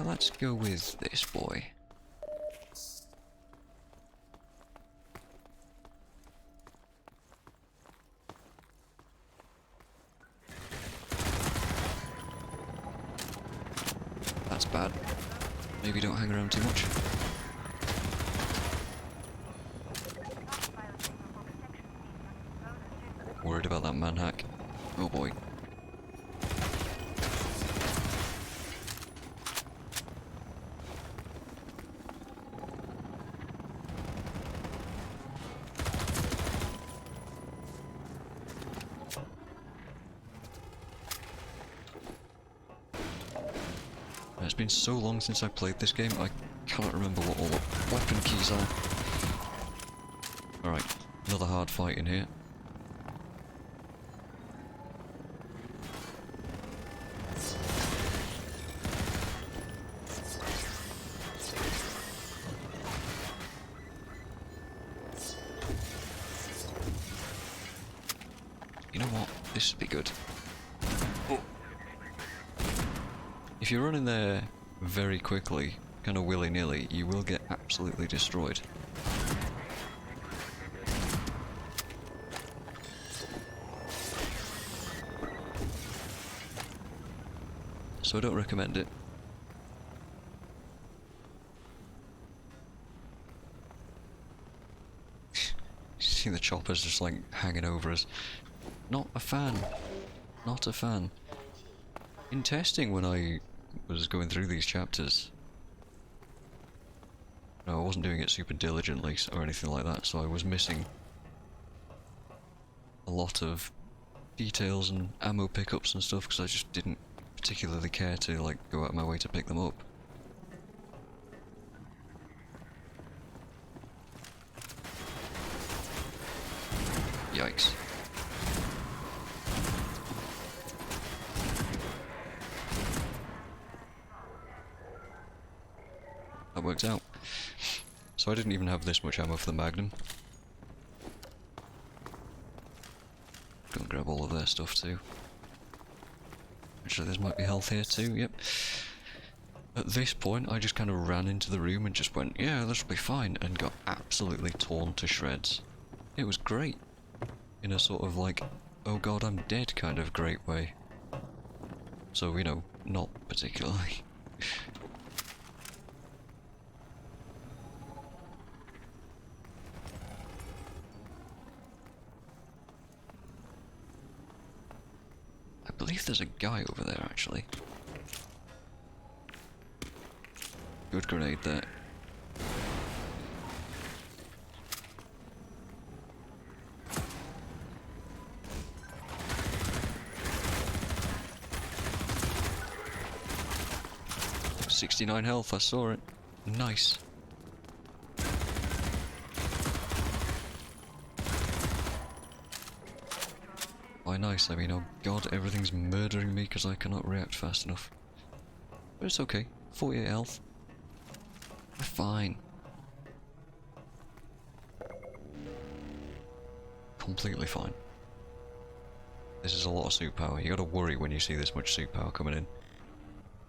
Let's go with this boy. That's bad. Maybe don't hang around too much. Worried about that manhack. Oh boy. It's been so long since I played this game, I cannot remember what all the weapon keys are. Alright, another hard fight in here. You know what? This would be good. Oh. If you run in there very quickly, kind of willy-nilly, you will get absolutely destroyed. So I don't recommend it. See the choppers just like hanging over us. Not a fan. Not a fan. In testing when I was going through these chapters, no, I wasn't doing it super diligently or anything like that, so I was missing a lot of details and ammo pickups and stuff because I just didn't particularly care to like go out of my way to pick them up. Yikes. That worked out. So I didn't even have this much ammo for the Magnum. Go and grab all of their stuff too. Actually, there might be health here too, yep. At this point, I just kind of ran into the room and just went, yeah, this will be fine, and got absolutely torn to shreds. It was great. In a sort of like, oh god, I'm dead kind of great way. So, you know, not particularly. I believe there's a guy over there, actually. Good grenade there. .69 health, I saw it. Nice. By nice, I mean, oh god, everything's murdering me because I cannot react fast enough. But it's okay. 48 health. We're fine. Completely fine. This is a lot of suit power. You gotta worry when you see this much suit power coming in.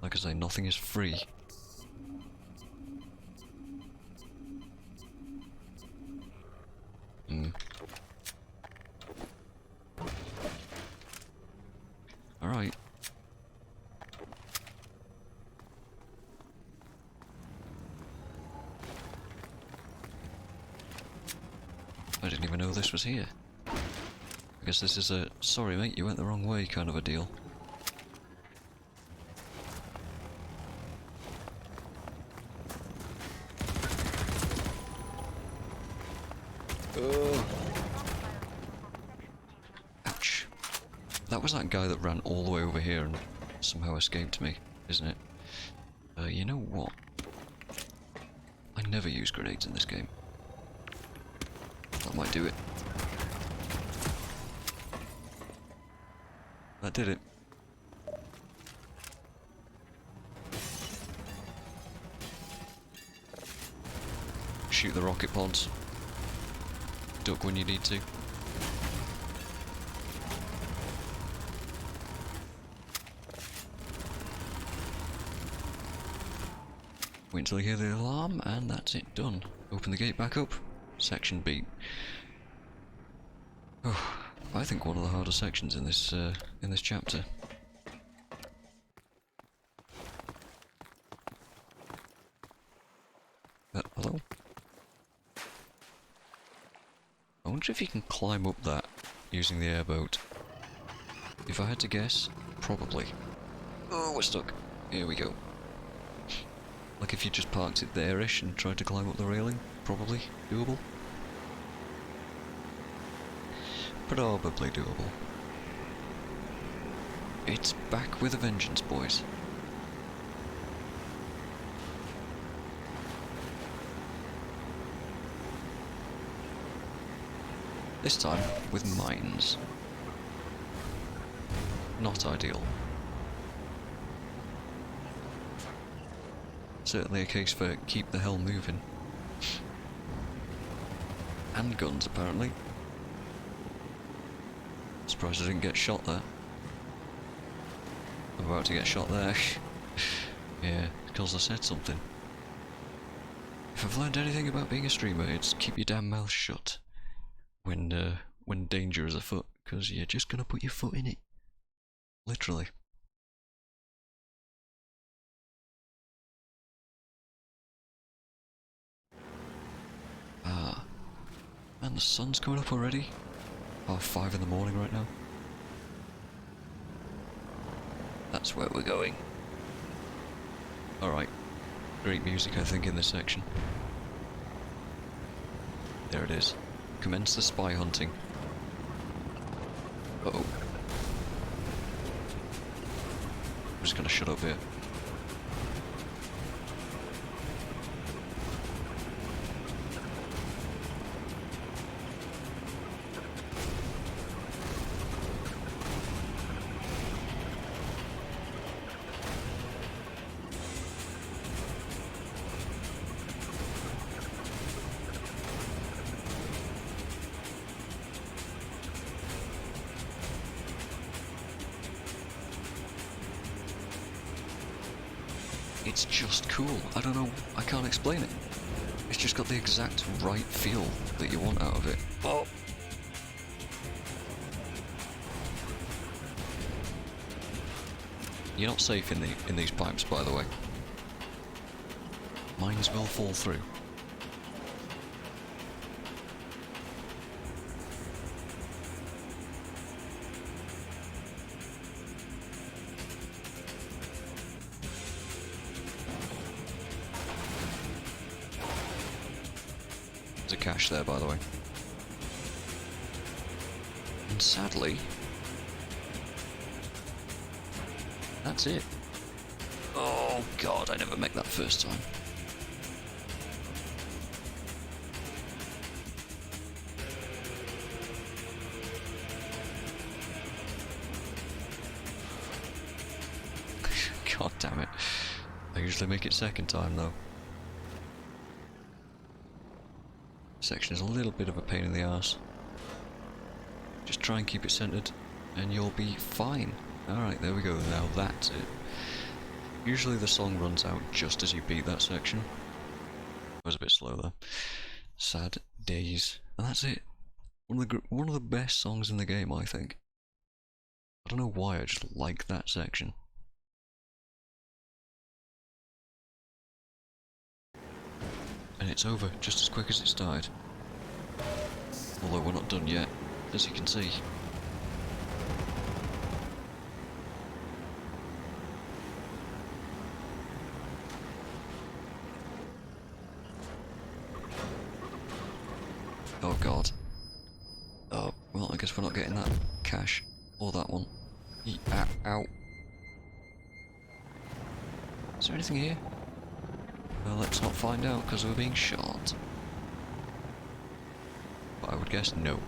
Like I say, nothing is free. Alright. I didn't even know this was here. I guess this is a sorry mate, you went the wrong way kind of a deal. Ouch. That was that guy that ran all the way over here and somehow escaped me, isn't it? You know what? I never use grenades in this game. That might do it. That did it. Shoot the rocket pods. Duck when you need to. Wait until you hear the alarm, and that's it, done. Open the gate back up. Section beat. Oh, I think one of the harder sections in this chapter. Hello? I wonder if you can climb up that using the airboat. If I had to guess, probably. Oh, we're stuck. Here we go. Like if you just parked it there-ish and tried to climb up the railing, probably doable. Probably doable. It's back with a vengeance, boys. This time with mines. Not ideal. Certainly a case for keep the hell moving. And guns, apparently. Surprised I didn't get shot there. I'm about to get shot there. Yeah, because I said something. If I've learned anything about being a streamer, it's keep your damn mouth shut when danger is afoot, because you're just gonna put your foot in it. Literally. Ah. And the sun's coming up already. 5 in the morning right now. That's where we're going. Alright. Great music, I think, in this section. There it is. Commence the spy hunting. Uh-oh. I'm just gonna shut up here. It's just cool. I don't know, I can't explain it. It's just got the exact right feel that you want out of it. Oh! You're not safe in these pipes, by the way. Mines will fall through. There's a cache there, by the way. And sadly, that's it. Oh god, I never make that first time. God damn it. I usually make it second time though. Section is a little bit of a pain in the arse. Just try and keep it centered and you'll be fine. Alright, there we go, now that's it. Usually the song runs out just as you beat that section. It was a bit slow though. Sad days. And that's it. One of the best songs in the game, I think. I don't know why, I just like that section. And it's over just as quick as it started. Although we're not done yet, as you can see. Oh god. Oh, well, I guess we're not getting that cash. Or that one. Ow. Is there anything here? Well, let's not find out because we're being shot. But I would guess no.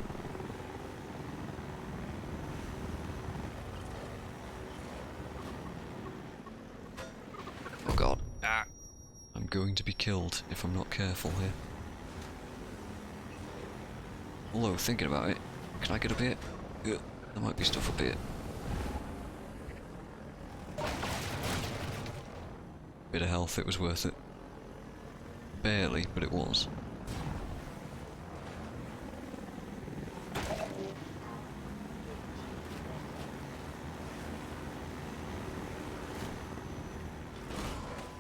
Oh god. I'm going to be killed if I'm not careful here. Although, thinking about it, can I get up here? There might be stuff up here. Bit of health, it was worth it. Barely, but it was.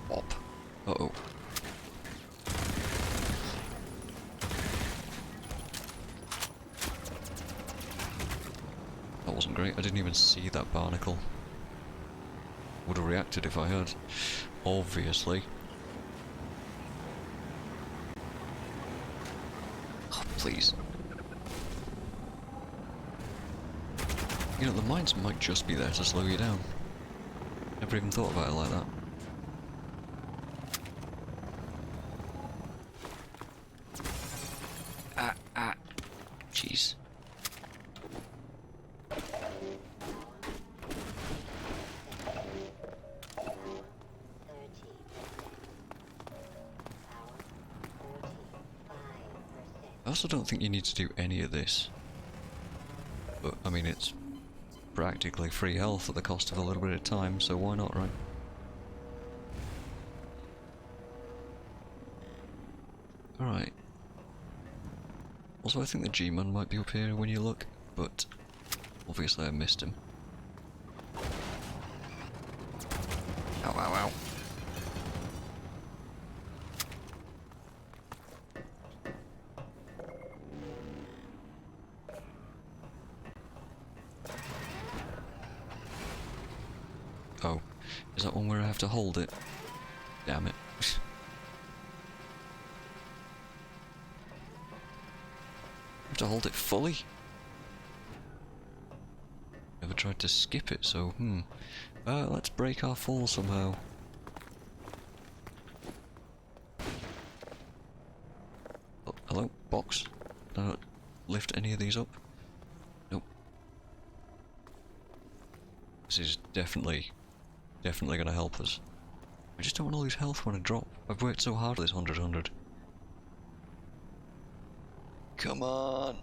Bop. Uh-oh. That wasn't great, I didn't even see that barnacle. Would have reacted if I had. Obviously. Oh, please. You know, the mines might just be there to slow you down. Never even thought about it like that. Jeez. I also don't think you need to do any of this. But, I mean, it's practically free health at the cost of a little bit of time, so why not, right? Alright. Also, I think the G-Man might be up here when you look, but obviously I missed him. Ow, ow, ow. Oh, is that one where I have to hold it? Damn it. I have to hold it fully? Never tried to skip it, so let's break our fall somehow. Oh, hello, box. Can I lift any of these up? Nope. This is definitely gonna help us. I just don't want to lose health when I drop. I've worked so hard at this 100. Come on!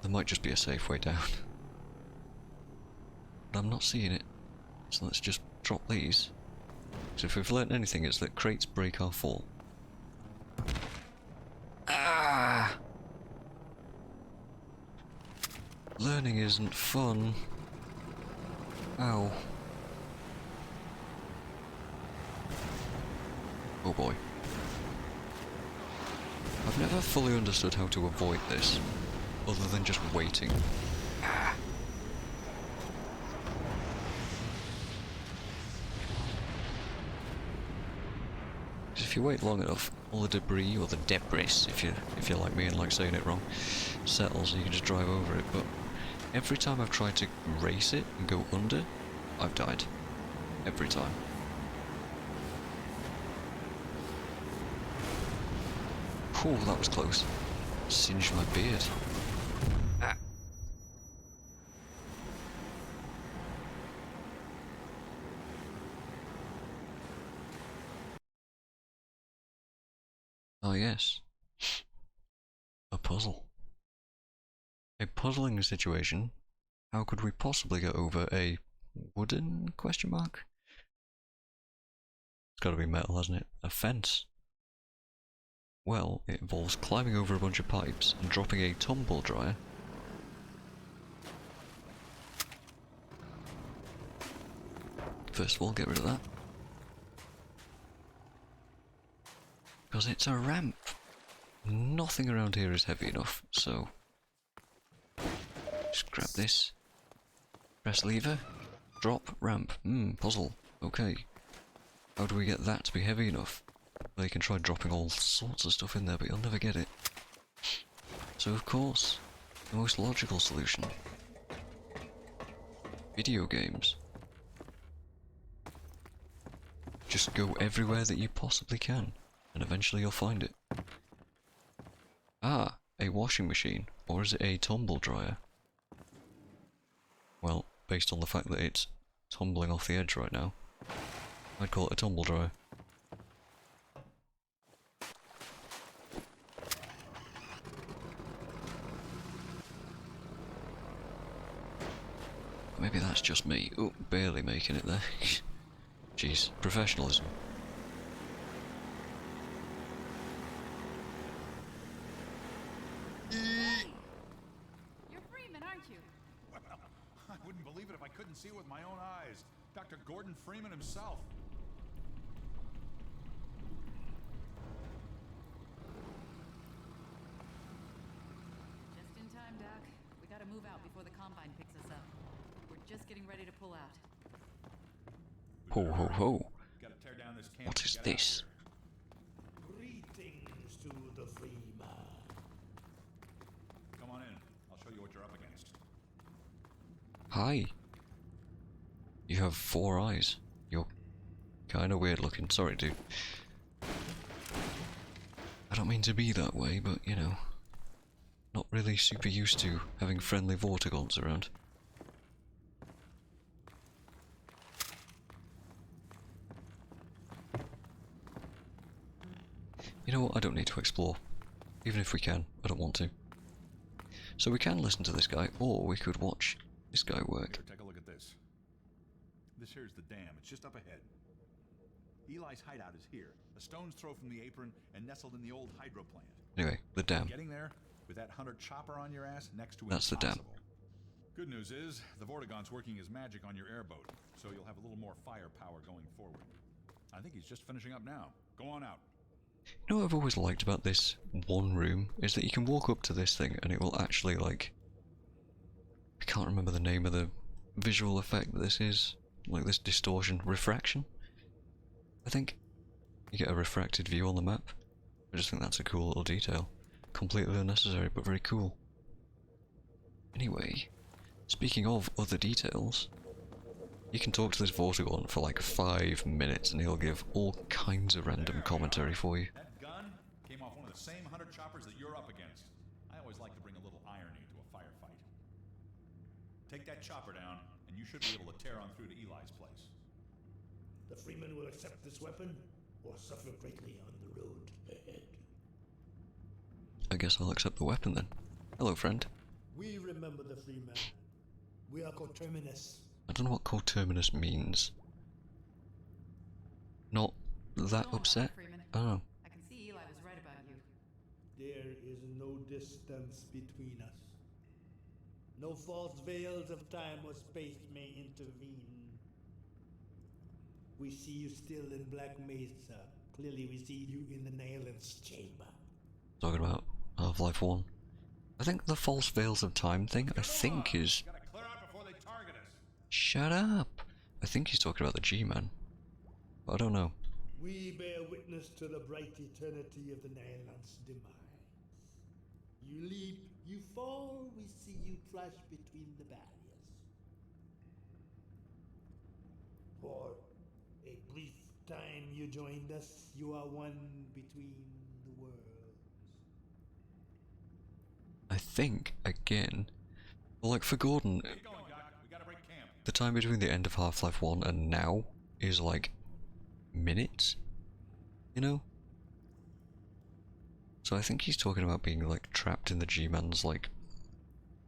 There might just be a safe way down. But I'm not seeing it. So let's just drop these. So if we've learnt anything, it's that crates break our fall. Ah! Learning isn't fun. Ow. Oh boy. I've never fully understood how to avoid this, other than just waiting. Ah. If you wait long enough, all the debris, or the debris, if you're like me and like saying it wrong, settles and you can just drive over it, but every time I've tried to race it and go under, I've died. Every time. Whew, that was close. Singed my beard. Ah. A puzzling situation. How could we possibly get over a wooden question mark? It's gotta be metal, hasn't it? A fence. Well, it involves climbing over a bunch of pipes and dropping a tumble dryer. First of all, get rid of that. Because it's a ramp. Nothing around here is heavy enough, so... just grab this. Press lever. Drop, ramp. Puzzle. Okay. How do we get that to be heavy enough? Well, you can try dropping all sorts of stuff in there, but you'll never get it. So of course, the most logical solution. Video games. Just go everywhere that you possibly can, and eventually you'll find it. Ah, a washing machine, or is it a tumble dryer? Well, based on the fact that it's tumbling off the edge right now, I'd call it a tumble dryer. Maybe that's just me. Oh, barely making it there. Jeez, professionalism. You're Freeman, aren't you? Well, I wouldn't believe it if I couldn't see it with my own eyes. Dr. Gordon Freeman himself. Just in time, Doc. We gotta move out before the Combine picks us up. We're just getting ready to pull out. Ho ho ho. Gotta tear down this camp What and is get out this? of here. Greetings to the Freeman. Come on in. I'll show you what you're up against. Hi. You have 4 eyes. You're kinda weird looking. Sorry, dude. I don't mean to be that way, but you know. Not really super used to having friendly Vortigons around. You know what, I don't need to explore. Even if we can, I don't want to. So we can listen to this guy, or we could watch this guy work. Here, take a look at this. This here's the dam. It's just up ahead. Eli's hideout is here. A stone's throw from the apron and nestled in the old hydro plant. Anyway, the dam. Getting there with that hunter chopper on your ass next to That's the dam. impossible. Good news is, the Vortigaunt's working his magic on your airboat, so you'll have a little more firepower going forward. I think he's just finishing up now. Go on out. You know what I've always liked about this one room is that you can walk up to this thing and it will actually, like, I can't remember the name of the visual effect that this is, like this distortion, refraction, I think. You get a refracted view on the map. I just think that's a cool little detail. Completely unnecessary, but very cool. Anyway, speaking of other details, you can talk to this Vortigaunt for like 5 minutes and he'll give all kinds of random commentary for you. That gun came off one of the same hunter choppers that you're up against. I always like to bring a little irony to a firefight. Take that chopper down, and you should be able to tear on through to Eli's place. The Freeman will accept this weapon or suffer greatly on the road ahead. I guess I'll accept the weapon then. Hello, friend. We remember the Freeman. We are coterminous. I don't know what coterminous means. Not that upset? Oh. I can see Eli was right about you. There is no distance between us. No false veils of time or space may intervene. We see you still in Black Mesa. Clearly we see you in the Nailance chamber. Talking about Half-Life 1. I think the false veils of time thing, I think is... Gotta clear out before they target us. Shut up! I think he's talking about the G-Man. But I don't know. We bear witness to the bright eternity of the Nailance demise. You leap, you fall, we see you flash between the barriers. For a brief time you joined us, you are one between the worlds. I think, again, like for Gordon, Keep going, Doc. We gotta break camp. the time between the end of Half-Life 1 and now is like minutes, you know? So I think he's talking about being like trapped in the G-Man's like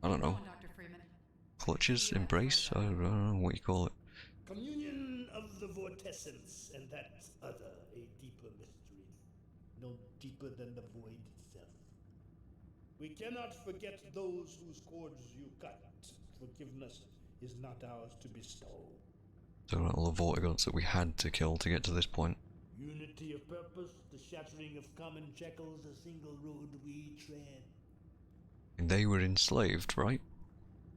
I don't Go know, on, Dr. Freeman. clutches, embrace, I don't know what you call it. Communion of the vortescence, and that other a deeper mystery, no deeper than the void itself. We cannot forget those whose cords you cut. Forgiveness is not ours to bestow. So all the vortigods that we had to kill to get to this point. Unity of purpose, the shattering of common shackles, a single road we tread. And they were enslaved, right?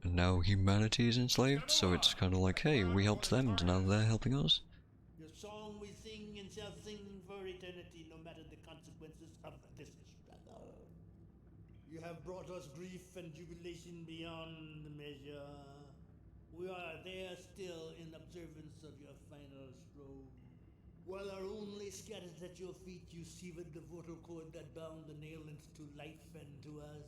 And now humanity is enslaved, so it's kind of like, hey, we helped them, and now they're helping us. Your song we sing and shall sing for eternity, no matter the consequences of this struggle. You have brought us grief and jubilation beyond measure. We are there still in observance of your final stroke. While our only scatters at your feet, you severed the vortal cord that bound the nailants to life and to us.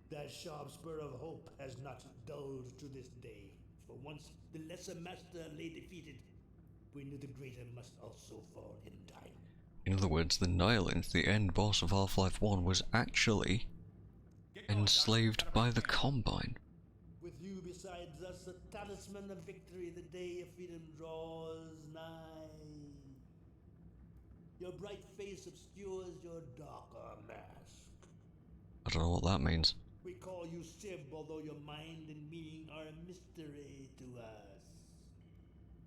That sharp spur of hope has not dulled to this day. For once the lesser master lay defeated, we knew the greater must also fall in time. In other words, the Nihilint, the end boss of Half-Life 1, was actually enslaved by the Combine. With you besides us, a talisman of victory, the day of freedom draws nigh. Your bright face obscures your darker mask. I don't know what that means. We call you Sib, although your mind and meaning are a mystery to us.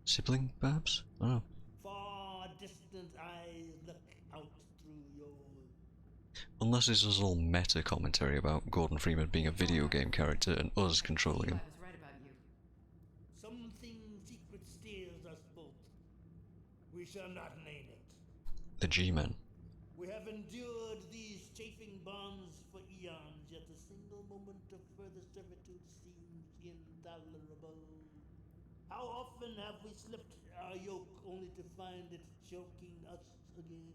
Sibling, perhaps? I don't know. Far distant eyes look out through yours. Unless this is all meta commentary about Gordon Freeman being a video game character and us controlling him. I was right about you. Something secret steers us both. We shall not name it. The G-Men. We have endured these chafing bonds for eons, yet a single moment of further servitude seems intolerable. How often have we slipped our yoke only to find it choking us again?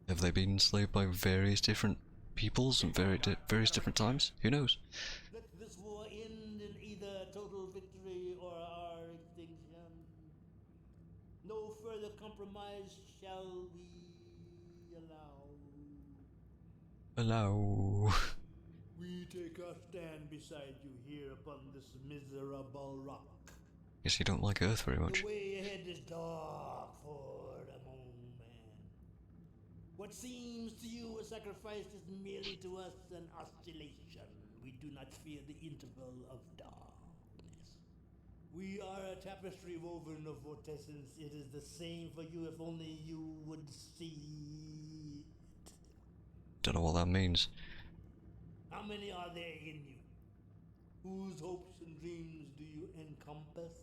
Have they been enslaved by various different peoples and various different times? Who knows? Let this war end in either total victory or our extinction. No further compromise shall we allow. Hello. We take our stand beside you here upon this miserable rock. Guess you don't like Earth very much. The way ahead is dark for the moment. What seems to you a sacrifice is merely to us an oscillation. We do not fear the interval of darkness. We are a tapestry woven of vortescence. It is the same for you if only you would see it. Don't know what that means. How many are there in you? Whose hopes and dreams do you encompass?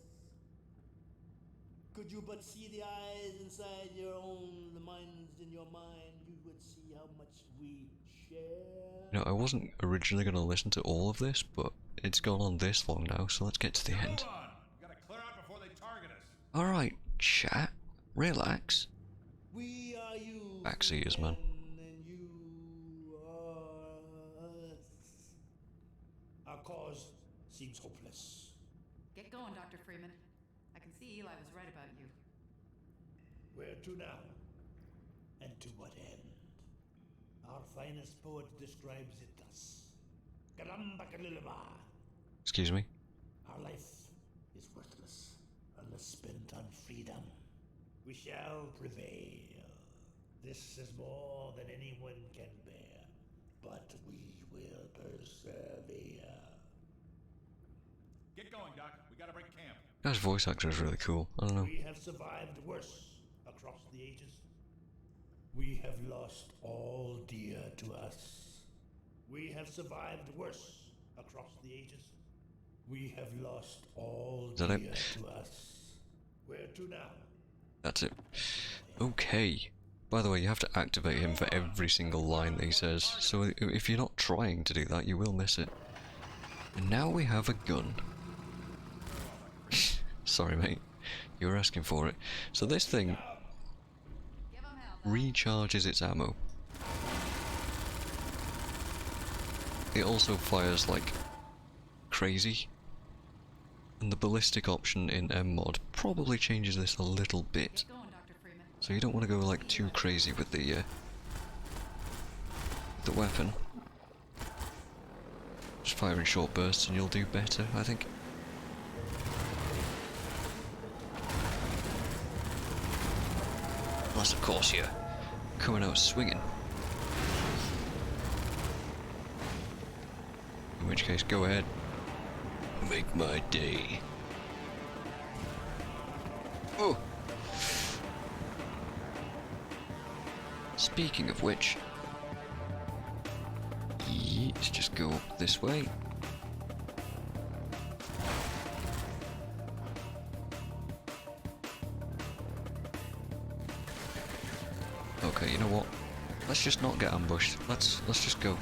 Could you but see the eyes inside your own, the minds in your mind, you would see how much we share. You know, I wasn't originally going to listen to all of this, but it's gone on this long now, so let's get to the end. Hold on. We gotta clear out before they target us. Alright, chat. Relax. We are you. Backseaters, man. And you are us. Our cause seems hopeless. Get going, Dr. Freeman. I can see Eli was right about you. Where to now? And to what end? Our finest poet describes it thus. Excuse me? Our life is worthless unless spent on freedom. We shall prevail. This is more than anyone can bear, but we will persevere. Get going, Doc. We gotta break camp. That voice actor is really cool. I don't know. We have survived worse across the ages. We have lost all dear to us. We have survived worse across the ages. We have lost all Is that dear it? to us. Where to now? That's it. Okay. By the way, you have to activate him for every single line that he says, so if you're not trying to do that, you will miss it. And now we have a gun. Sorry, mate. You were asking for it. So this thing Give 'em hell. recharges its ammo. It also fires like crazy. And the ballistic option in MMod probably changes this a little bit. Get going, Dr. Freeman. So you don't want to go like too crazy with the weapon. Just fire in short bursts and you'll do better, I think. Unless, of course, you're coming out swinging. In which case, go ahead. Make my day. Oh! Speaking of which, let's just go this way. Okay, you know what? Let's just not get ambushed. Let's just go.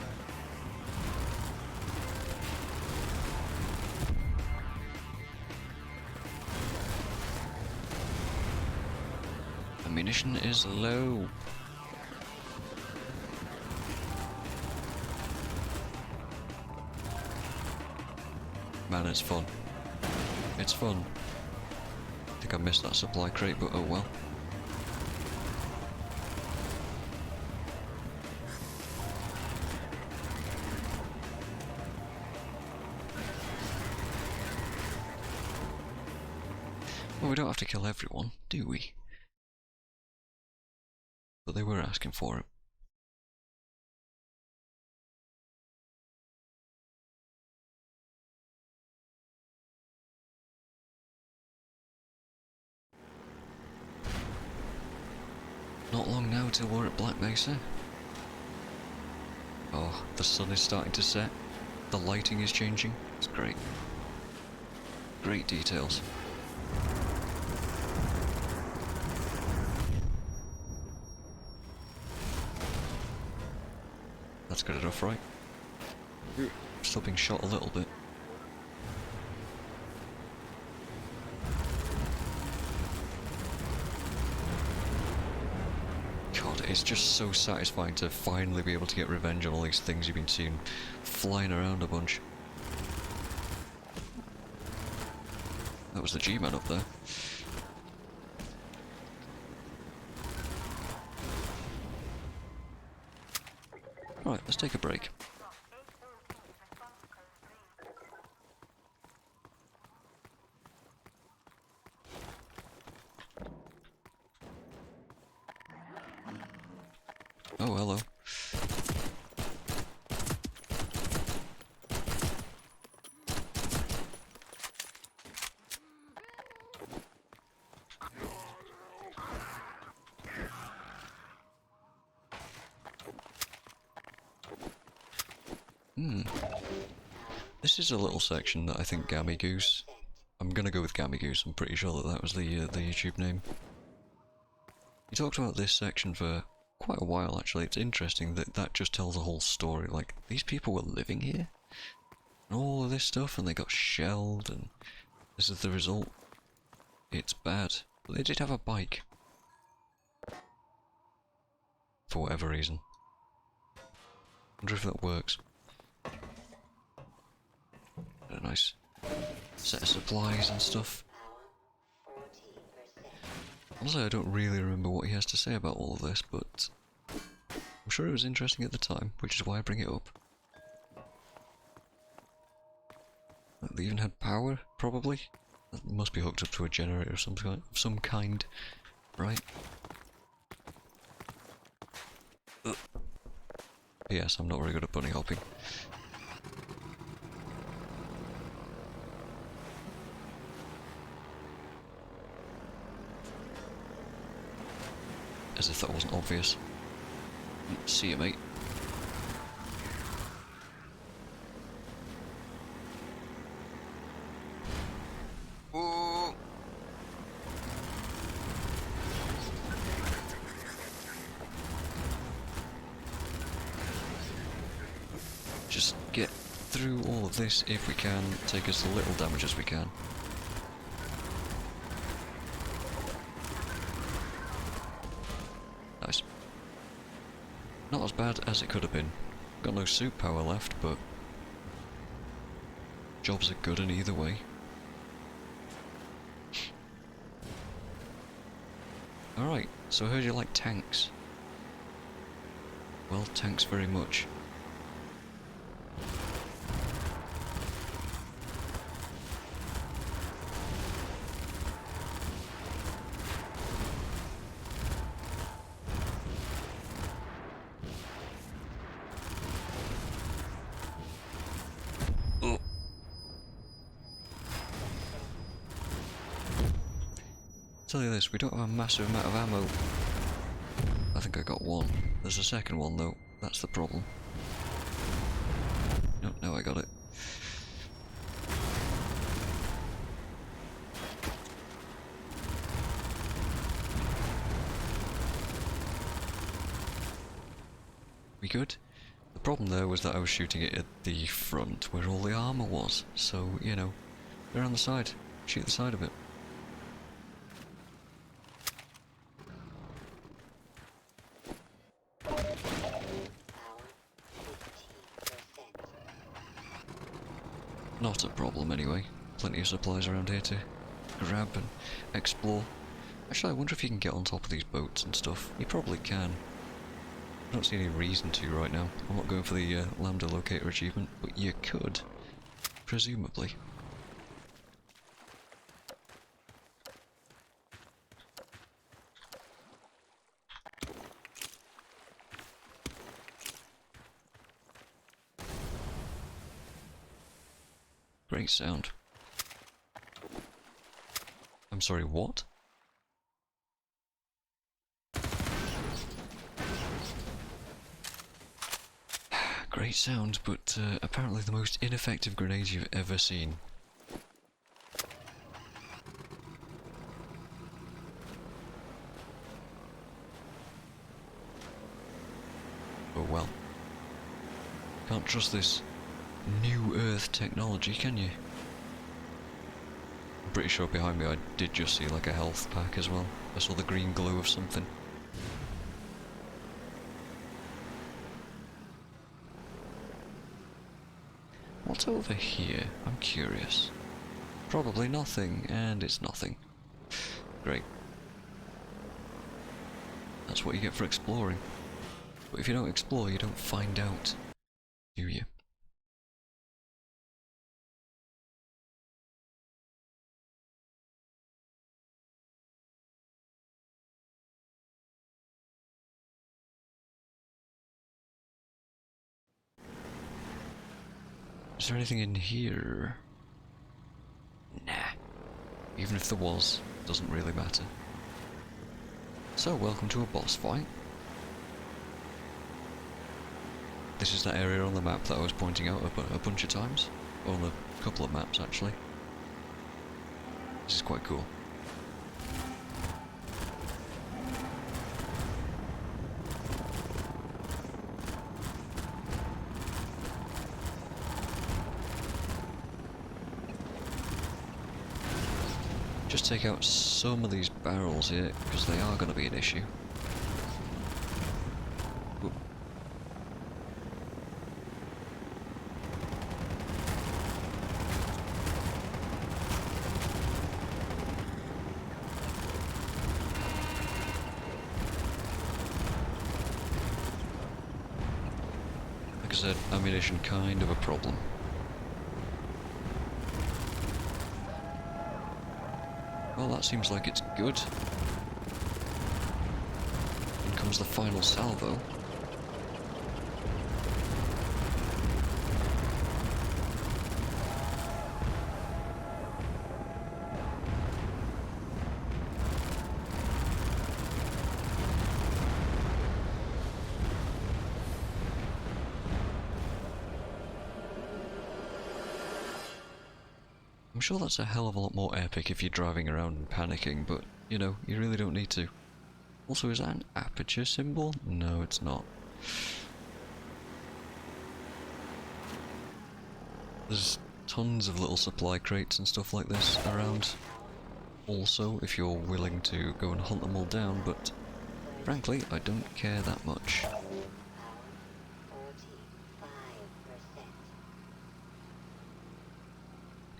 Ammunition is low. Man, it's fun. It's fun. I think I missed that supply crate, but oh well. Well, we don't have to kill everyone, do we? But they were asking for it. Not long now till we're at Black Mesa. Oh, the sun is starting to set. The lighting is changing. It's great. Great details. That's good enough, right? Still being shot a little bit. God, it's just so satisfying to finally be able to get revenge on all these things you've been seeing flying around a bunch. That was the G-Man up there. Right, let's take a break. Oh, hello. This is a little section that I think Gammy Goose... I'm gonna go with Gammy Goose, I'm pretty sure that that was the YouTube name. He talked about this section for quite a while actually. It's interesting that that just tells a whole story, like, these people were living here? And all of this stuff, and they got shelled, and this is the result. It's bad. But they did have a bike. For whatever reason. Wonder if that works. A nice set of supplies and stuff. Honestly, I don't really remember what he has to say about all of this, but I'm sure it was interesting at the time, which is why I bring it up. They even had power, probably? That must be hooked up to a generator of some kind, right? Ugh. Yes, I'm not very good at bunny hopping. As if that wasn't obvious. See you, mate. Ooh. Just get through all of this if we can, take as little damage as we can. Nice. Not as bad as it could have been. Got no suit power left, but jobs are good in either way. Alright, so I heard you like tanks. Well, tanks very much. tell you this, we don't have a massive amount of ammo. I think I got one. There's a second one though, that's the problem. No, now I got it. We good? The problem there was that I was shooting it at the front where all the armour was, so, you know, they're on the side. Shoot the side of it. Not a problem anyway. Plenty of supplies around here to grab and explore. Actually, I wonder if you can get on top of these boats and stuff. You probably can. I don't see any reason to right now. I'm not going for the Lambda Locator achievement, but you could. Presumably. Great sound. I'm sorry, what? Great sound, but apparently the most ineffective grenades you've ever seen. Oh well. Can't trust this New Earth technology, can you? I'm pretty sure behind me I did just see like a health pack as well. I saw the green glow of something. What's over here? I'm curious. Probably nothing, and it's nothing. Great. That's what you get for exploring. But if you don't explore, you don't find out, do you? Is there anything in here? Nah. Even if there was, doesn't really matter. So, welcome to a boss fight. This is that area on the map that I was pointing out a bunch of times. Or on a couple of maps, actually. This is quite cool. Just take out some of these barrels here, because they are going to be an issue. Ooh. Like I said, ammunition kind of a problem. Well, that seems like it's good. In comes the final salvo. I'm sure that's a hell of a lot more epic if you're driving around and panicking, but, you know, you really don't need to. Also, is that an aperture symbol? No, it's not. There's tons of little supply crates and stuff like this around. Also, if you're willing to go and hunt them all down, but frankly, I don't care that much.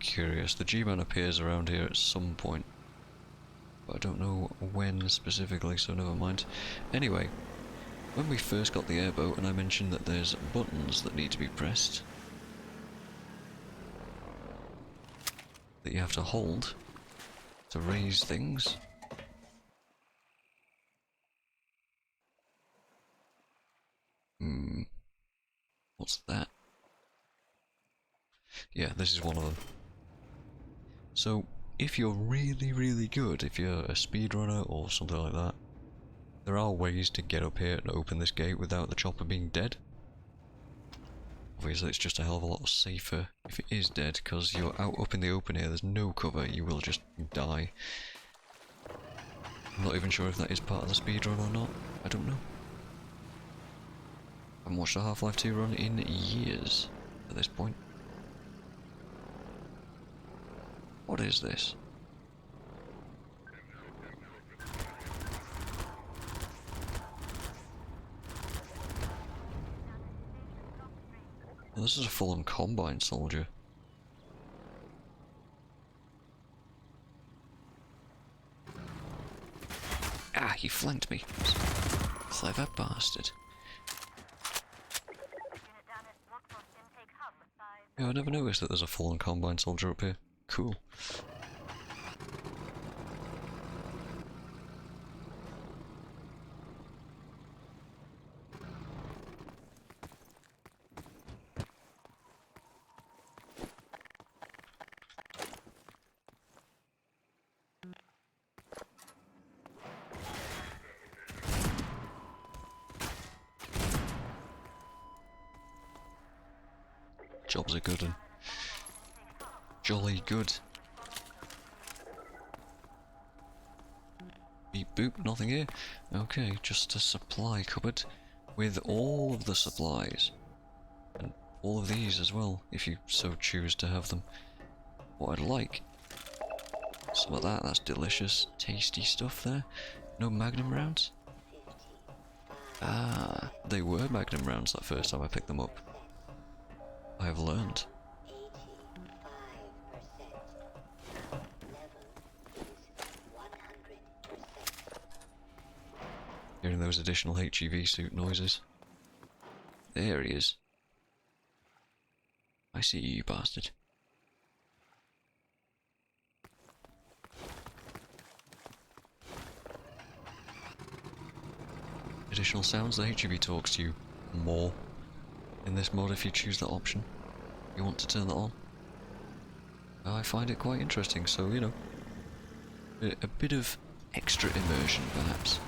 Curious. The G-Man appears around here at some point, but I don't know when specifically, so never mind. Anyway, when we first got the airboat and I mentioned that there's buttons that need to be pressed that you have to hold to raise things. What's that? Yeah, this is one of them. So, if you're really, really good, if you're a speedrunner or something like that, there are ways to get up here and open this gate without the chopper being dead. Obviously it's just a hell of a lot safer if it is dead, because you're out up in the open here, there's no cover, you will just die. I'm not even sure if that is part of the speedrun or not, I don't know. I haven't watched a Half-Life 2 run in years at this point. What is this? Well, this is a full-on Combine soldier. Ah, he flanked me. Clever bastard. Yeah, I never noticed that there's a full-on Combine soldier up here. Cool. Jobs are good and jolly good. Beep boop, nothing here. Okay, just a supply cupboard with all of the supplies. And all of these as well, if you so choose to have them. What I'd like. Some of that, that's delicious, tasty stuff there. No Magnum rounds? Ah, they were Magnum rounds that first time I picked them up. I have learned. Hearing those additional HEV suit noises. There he is. I see you, bastard. Additional sounds, the HEV talks to you more in this mod if you choose that option. You want to turn that on. I find it quite interesting, so you know, a bit of extra immersion perhaps.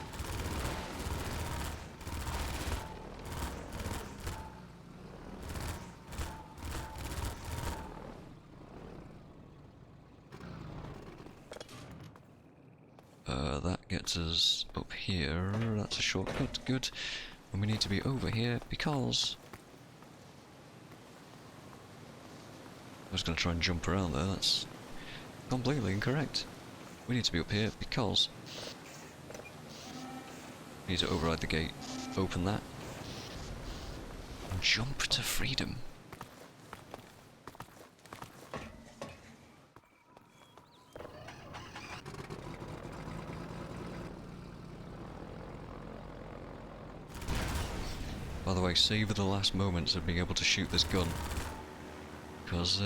That gets us up here, that's a shortcut, good. And we need to be over here because... I was going to try and jump around there, that's completely incorrect. We need to be up here because... we need to override the gate, open that, and jump to freedom. By the way, savour the last moments of being able to shoot this gun. Because,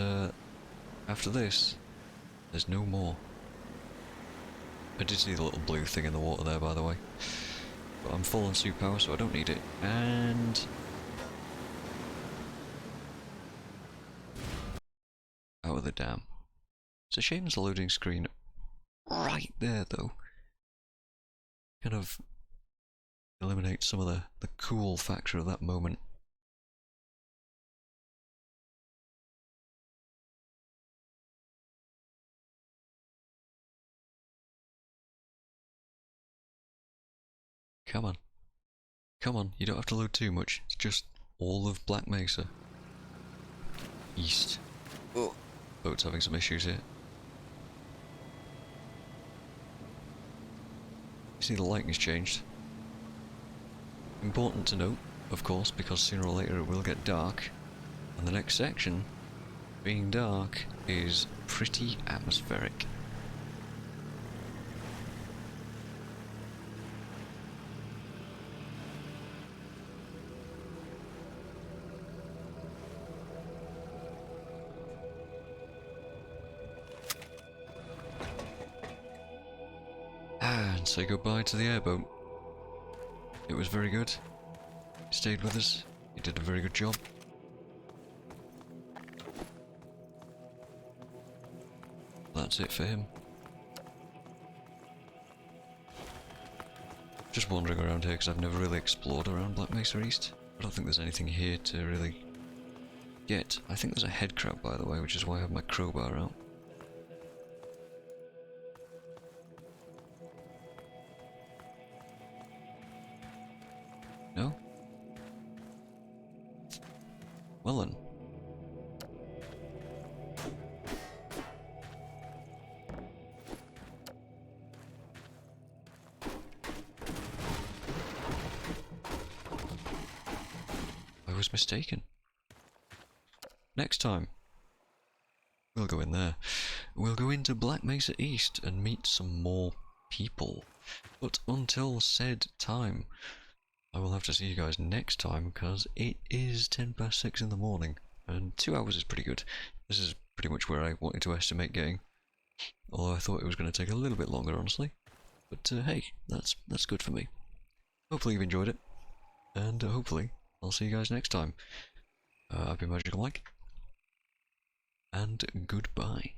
after this, there's no more. I did see the little blue thing in the water there, by the way. But I'm full on suit power, so I don't need it. And... out of the dam. It's a shame there's a loading screen right there, though. Kind of... eliminate some of the cool factor of that moment. Come on. Come on, you don't have to load too much. It's just all of Black Mesa East. Oh, boat's having some issues here. You see the lighting's changed. Important to note, of course, because sooner or later it will get dark, and the next section, being dark, is pretty atmospheric. And say goodbye to the airboat. It was very good. He stayed with us. He did a very good job. that's it for him. Just wandering around here because I've never really explored around Black Mesa East. I don't think there's anything here to really get. I think there's a head crab, by the way, which is why I have my crowbar out. No? Well then. I was mistaken. Next time, we'll go in there. We'll go into Black Mesa East and meet some more people. But until said time, I will have to see you guys next time because it is 6:10 in the morning and 2 hours is pretty good. This is pretty much where I wanted to estimate getting. Although I thought it was going to take a little bit longer, honestly. But hey, that's good for me. Hopefully you've enjoyed it. And hopefully I'll see you guys next time. I've been MagicalMike. And goodbye.